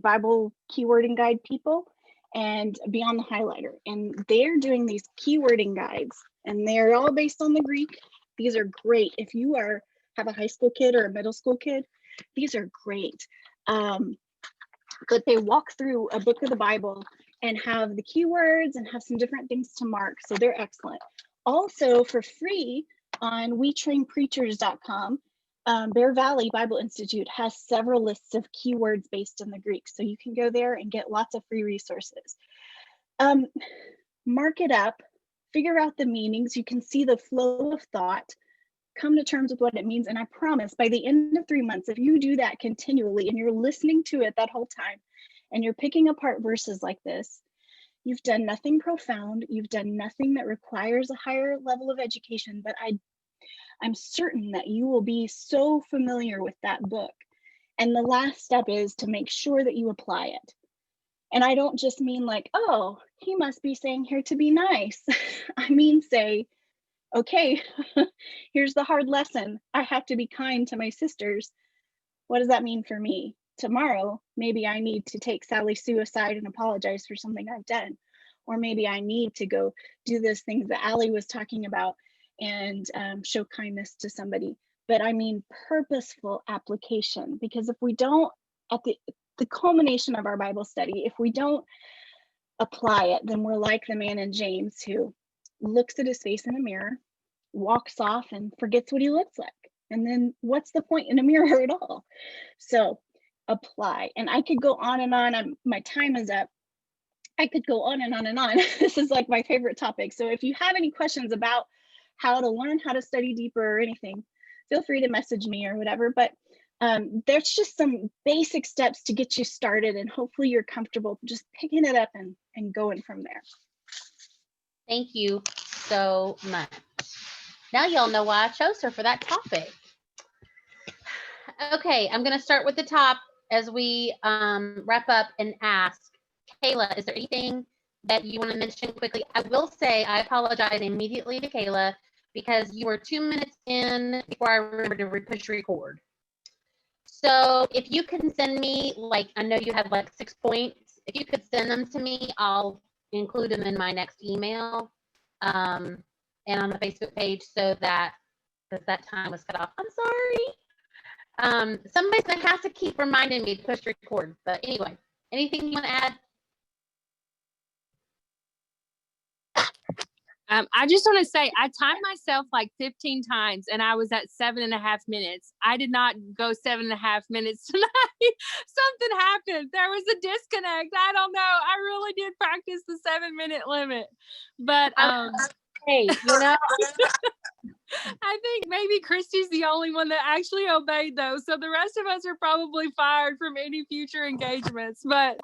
Bible keywording guide people and Beyond the Highlighter, and they're doing these keywording guides and they're all based on the Greek. These are great if you have a high school kid or a middle school kid. These are great. But they walk through a book of the Bible and have the keywords and have some different things to mark, so they're excellent. Also for free on wetrainpreachers.com, Bear Valley Bible Institute has several lists of keywords based in the Greek, so you can go there and get lots of free resources. Mark it up, figure out the meanings, you can see the flow of thought, come to terms with what it means, and I promise by the end of 3 months, if you do that continually and you're listening to it that whole time and you're picking apart verses like this, you've done nothing profound, you've done nothing that requires a higher level of education, but I'm certain that you will be so familiar with that book. And the last step is to make sure that you apply it. And I don't just mean like, oh, he must be saying here to be nice. I mean, say, okay, here's the hard lesson. I have to be kind to my sisters. What does that mean for me? Tomorrow, maybe I need to take Sally Sue aside and apologize for something I've done. Or maybe I need to go do those things that Allie was talking about and show kindness to somebody. But I mean purposeful application, because if we don't, at the culmination of our Bible study, if we don't apply it, then we're like the man in James who looks at his face in a mirror, walks off and forgets what he looks like. And then what's the point in a mirror at all? So apply. And I could go on and on. My time is up. I could go on and on and on. This is like my favorite topic. So if you have any questions about how to learn how to study deeper or anything, feel free to message me or whatever. But there's just some basic steps to get you started, and hopefully you're comfortable just picking it up and going from there. Thank you so much. Now y'all know why I chose her for that topic. Okay, I'm going to start with the top as we wrap up and ask, Kayla, is there anything that you want to mention quickly? I will say I apologize immediately to Kayla because you were 2 minutes in before I remembered to push record. So if you can send me, like, I know you have like 6 points. If you could send them to me, I'll include them in my next email and on the Facebook page, so that, because that time was cut off. I'm sorry. Somebody's gonna have to keep reminding me to push record. But anyway, anything you want to add? I just want to say I timed myself like 15 times and I was at 7.5 minutes. I did not go 7.5 minutes tonight. Something happened. There was a disconnect. I don't know. I really did practice the 7-minute limit, but hey, you know, I think maybe Christy's the only one that actually obeyed those. So the rest of us are probably fired from any future engagements. But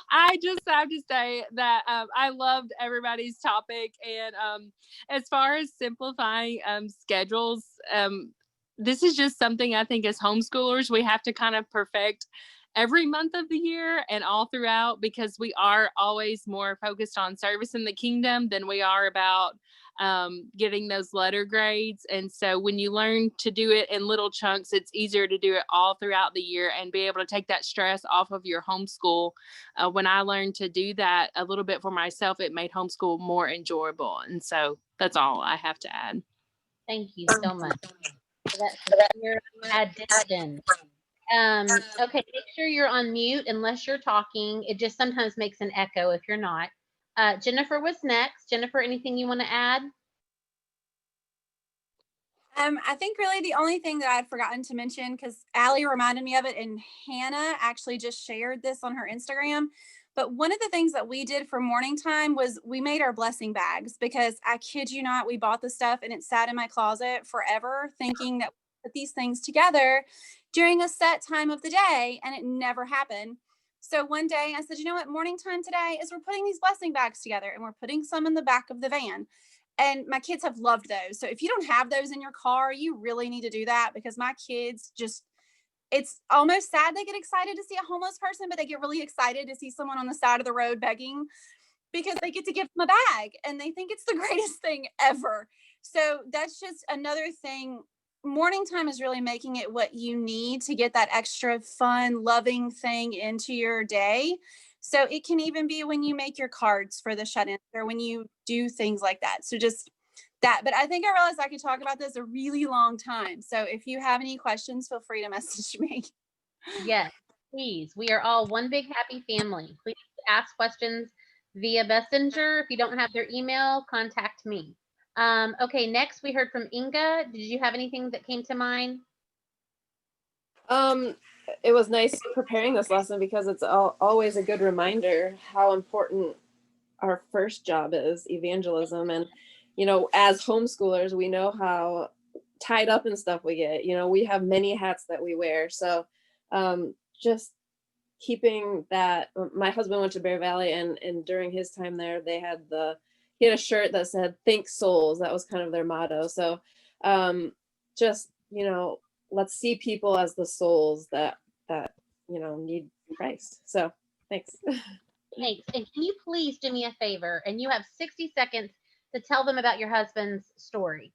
I just have to say that I loved everybody's topic. And as far as simplifying schedules, this is just something I think as homeschoolers, we have to kind of perfect every month of the year and all throughout, because we are always more focused on service in the kingdom than we are about getting those letter grades. And so when you learn to do it in little chunks, it's easier to do it all throughout the year and be able to take that stress off of your homeschool. When I learned to do that a little bit for myself, it made homeschool more enjoyable. And so that's all I have to add. Thank you so much for your addition. Okay, make sure you're on mute unless you're talking. It just sometimes makes an echo if you're not. Jennifer was next. Jennifer, anything you want to add? I think really the only thing that I'd forgotten to mention, because Allie reminded me of it, and Hannah actually just shared this on her Instagram. But one of the things that we did for morning time was we made our blessing bags, because I kid you not, we bought the stuff and it sat in my closet forever thinking that we put these things together during a set time of the day, and it never happened. So one day I said, you know what, morning time today is we're putting these blessing bags together, and we're putting some in the back of the van. And my kids have loved those. So if you don't have those in your car, you really need to do that, because my kids just, it's almost sad they get excited to see a homeless person, but they get really excited to see someone on the side of the road begging, because they get to give them a bag and they think it's the greatest thing ever. So that's just another thing. Morning time is really making it what you need to get that extra fun, loving thing into your day. So it can even be when you make your cards for the shut-ins or when you do things like that. So just that. But I think I realized I could talk about this a really long time. So if you have any questions, feel free to message me. Yes, please. We are all one big happy family. Please ask questions via Messenger. If you don't have their email, contact me. Okay, next we heard from Inga. Did you have anything that came to mind? It was nice preparing this lesson, because it's always a good reminder how important our first job is, evangelism. And, you know, as homeschoolers, we know how tied up in stuff we get. You know, we have many hats that we wear. So just keeping that. My husband went to Bear Valley, and during his time there, he had a shirt that said "Think Souls." That was kind of their motto. So just, you know, let's see people as the souls that you know need Christ. So thanks. Thanks. And can you please do me a favor? And you have 60 seconds to tell them about your husband's story.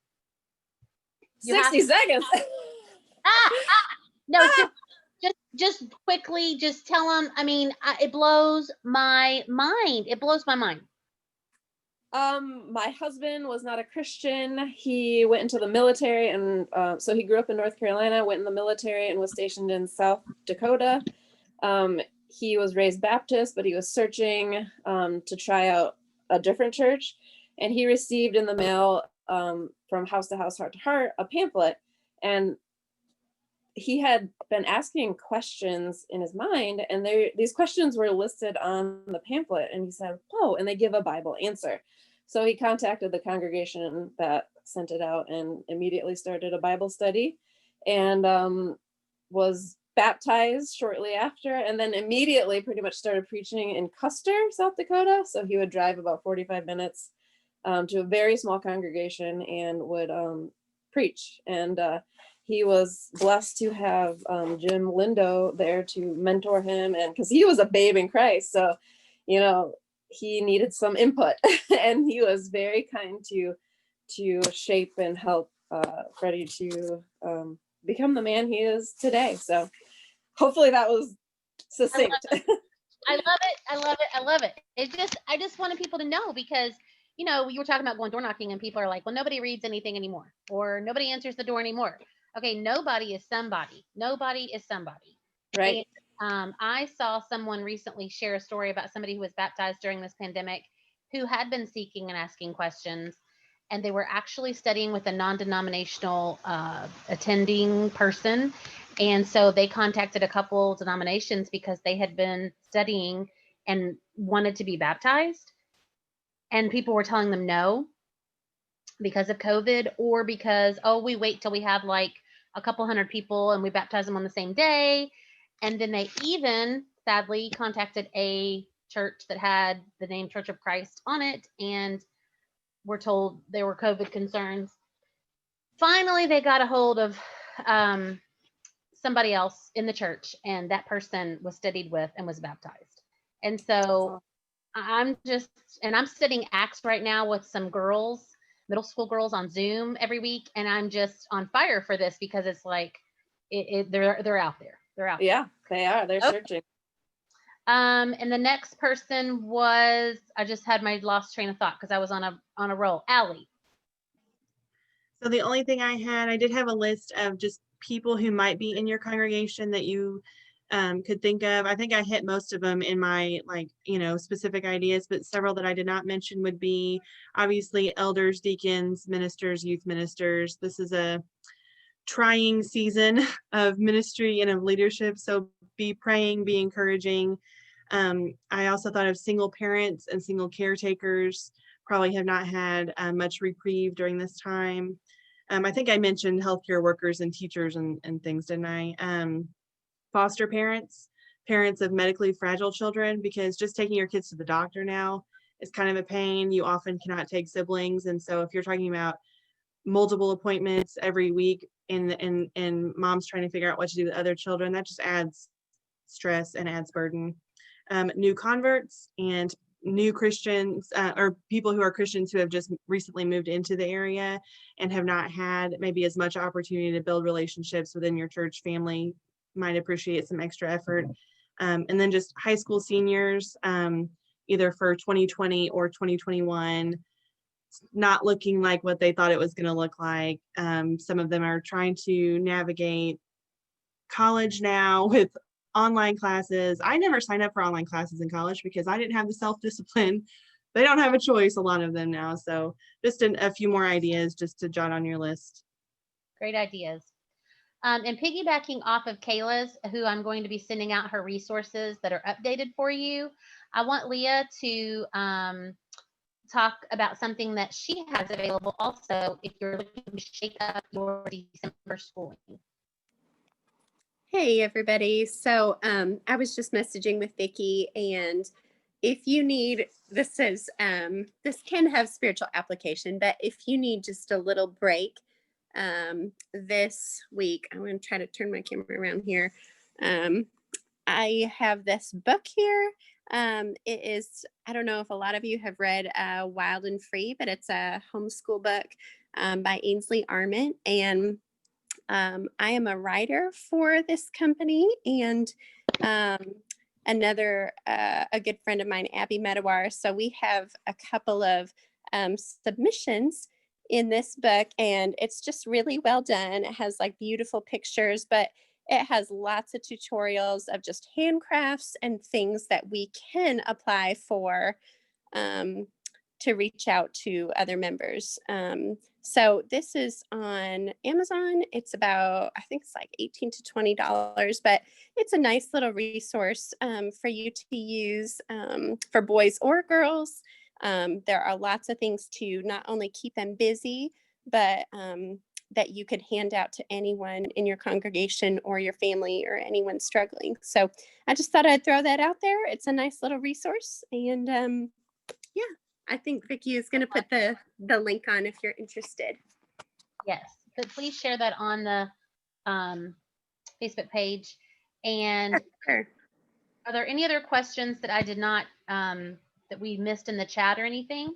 60 seconds. No, just quickly, just tell them. I mean, it blows my mind. It blows my mind. My husband was not a Christian. He went into the military, and so he grew up in North Carolina, went in the military, and was stationed in South Dakota. He was raised Baptist, but he was searching to try out a different church, and he received in the mail from House to House, Heart to Heart, a pamphlet, and he had been asking questions in his mind, and these questions were listed on the pamphlet, and he said, "Oh," and they give a Bible answer. So he contacted the congregation that sent it out and immediately started a Bible study, and was baptized shortly after, and then immediately pretty much started preaching in Custer, South Dakota. So he would drive about 45 minutes to a very small congregation and would preach. And he was blessed to have Jim Lindo there to mentor him, and because he was a babe in Christ, so you know he needed some input, and he was very kind to shape and help Freddie to become the man he is today. So hopefully that was succinct. I love it. I love it. I love it. I just wanted people to know, because you know, you were talking about going door knocking, and people are like, well, nobody reads anything anymore, or nobody answers the door anymore. Okay, nobody is somebody. Nobody is somebody. Right. And, I saw someone recently share a story about somebody who was baptized during this pandemic, who had been seeking and asking questions, and they were actually studying with a non-denominational attending person. And so they contacted a couple denominations because they had been studying and wanted to be baptized, and people were telling them no. because of COVID, or because, oh, we wait till we have like a couple hundred people and we baptize them on the same day. And then they even sadly contacted a church that had the name Church of Christ on it and were told there were COVID concerns. Finally, they got a hold of somebody else in the church, and that person was studied with and was baptized. And so I'm studying Acts right now with some girls, middle school girls, on Zoom every week, and I'm just on fire for this because it's like they're out there. They're out. Yeah, they are. They're searching. And the next person was, I just had my lost train of thought because I was on a roll. Allie. So the only thing I did have a list of just people who might be in your congregation that you could think of. I think I hit most of them in my specific ideas, but several that I did not mention would be obviously elders, deacons, ministers, youth ministers. This is a trying season of ministry and of leadership, so be praying, be encouraging. I also thought of single parents and single caretakers probably have not had much reprieve during this time. I think I mentioned healthcare workers and teachers and things, didn't I? Foster parents, parents of medically fragile children, because just taking your kids to the doctor now is kind of a pain. You often cannot take siblings. And so if you're talking about multiple appointments every week and mom's trying to figure out what to do with other children, that just adds stress and adds burden. New converts and new Christians or people who are Christians who have just recently moved into the area and have not had maybe as much opportunity to build relationships within your church family, might appreciate some extra effort. And then just high school seniors, either for 2020 or 2021, not looking like what they thought it was going to look like. Some of them are trying to navigate college now with online classes. I never signed up for online classes in college because I didn't have the self-discipline. They don't have a choice, a lot of them now. So just a few more ideas just to jot on your list. Great ideas. And piggybacking off of Kayla's, who I'm going to be sending out her resources that are updated for you, I want Leah to talk about something that she has available also if you're looking to shake up your December schooling. Hey everybody. So I was just messaging with Vicki, and if you need, this can have spiritual application, but if you need just a little break this week, I'm going to try to turn my camera around here. I have this book here. It is, I don't know if a lot of you have read Wild and Free, but it's a homeschool book by Ainsley Arment, and I am a writer for this company, and another a good friend of mine, Abby Medawar. So we have a couple of submissions in this book, and it's just really well done. It has like beautiful pictures, but it has lots of tutorials of just handcrafts and things that we can apply for to reach out to other members. So this is on Amazon. It's about, I think it's like $18 to $20, but it's a nice little resource for you to use for boys or girls. There are lots of things to not only keep them busy, but that you could hand out to anyone in your congregation or your family or anyone struggling. So I just thought I'd throw that out there. It's a nice little resource. And yeah, I think Vicki is going to put the link on if you're interested. Yes, but please share that on the Facebook page. And sure. Are there any other questions that I did not, that we missed in the chat or anything?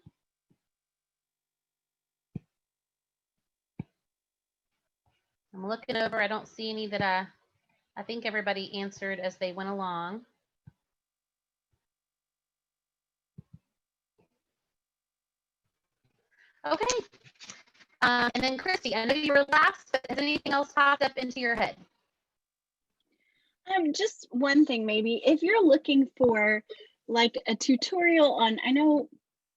I'm looking over. I don't see any that I think everybody answered as they went along. Okay. And then Christy, I know you were last, but has anything else popped up into your head? Just one thing, maybe if you're looking for like a tutorial on, I know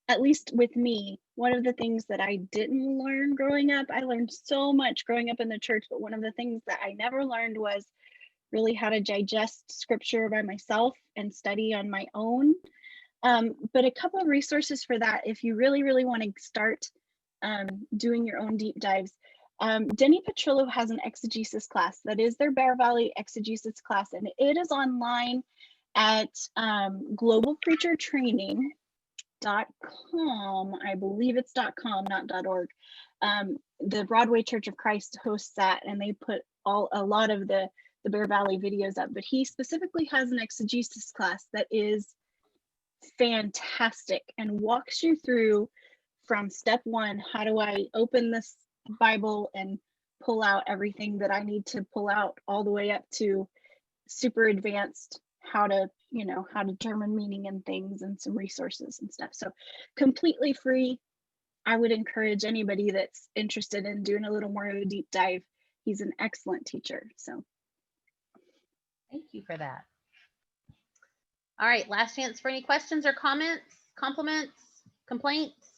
at least with me, one of the things that I didn't learn growing up, I learned so much growing up in the church, but one of the things that I never learned was really how to digest scripture by myself and study on my own. But a couple of resources for that, if you really, really want to start doing your own deep dives. Denny Petrillo has an exegesis class that is their Bear Valley exegesis class, and it is online at globalpreachertraining.com. I believe it's .com, not .org. The Broadway Church of Christ hosts that, and they put a lot of the Bear Valley videos up, but he specifically has an exegesis class that is fantastic and walks you through from step one, how do I open this Bible and pull out everything that I need to pull out, all the way up to super advanced, how to determine meaning and things, and some resources and stuff. So completely free. I would encourage anybody that's interested in doing a little more of a deep dive. He's an excellent teacher. So thank you for that. All right, last chance for any questions or comments, compliments, complaints.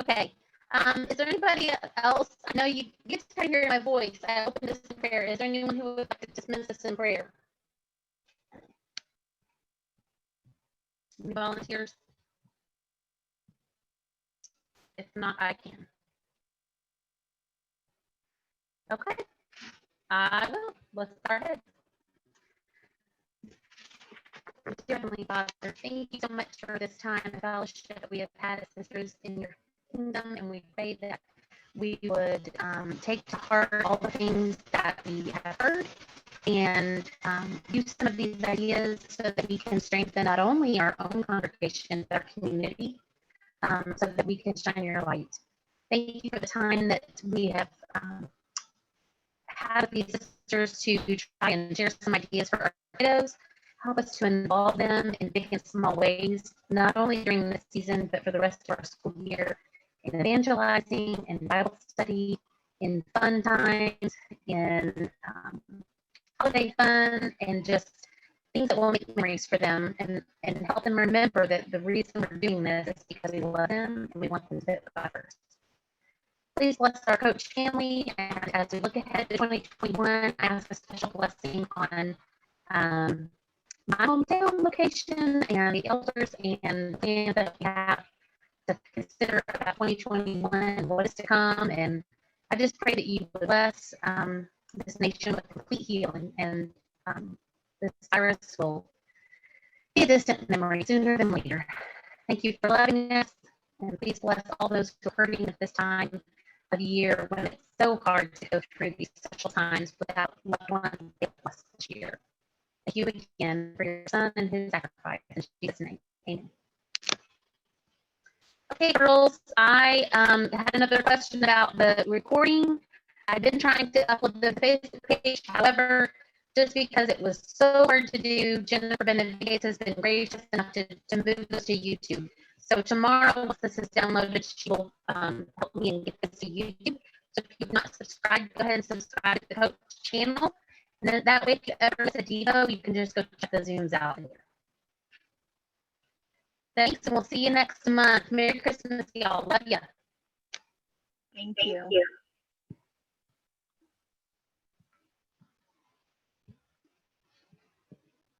Okay. Is there anybody else? I know you get to hear my voice. I open this in prayer. Is there anyone who would like to dismiss us in prayer? Any volunteers? If not, I can. Okay. I will. Let's start ahead. Dear Heavenly Father, thank you so much for this time of fellowship that we have had as sisters in your kingdom, and we pray that we would take to heart all the things that we have heard and use some of these ideas so that we can strengthen not only our own congregation, but our community, so that we can shine your light. Thank you for the time that we have had with these sisters to try and share some ideas for our kiddos. Help us to involve them in big and small ways, not only during this season, but for the rest of our school year, in evangelizing, in Bible study, in fun times, in holiday fun, and just things that will make memories for them, and help them remember that the reason we're doing this is because we love them and we want them to put God first. Please bless our coach family, and as we look ahead to 2021, I ask a special blessing on my hometown location and the elders and the plan that we have to consider about 2021 and what is to come. And I just pray that you bless this nation with complete healing, and this virus will be a distant memory sooner than later. Thank you for loving us, and please bless all those who are hurting at this time of year when it's so hard to go through these special times without loved ones blessed this year. Thank you again for your son and his sacrifice. In Jesus' name, amen. Okay, girls, I had another question about the recording. I've been trying to upload the Facebook page. However, just because it was so hard to do, Jennifer Benevides has been gracious enough to move this to YouTube. So tomorrow, once this is downloaded, she will help me and get this to YouTube. So if you've not subscribed, go ahead and subscribe to the coach channel. And then that way, if you ever miss a Devo, you can just go check the Zooms out here. Thanks, and we'll see you next month. Merry Christmas, y'all. Love ya. thank you.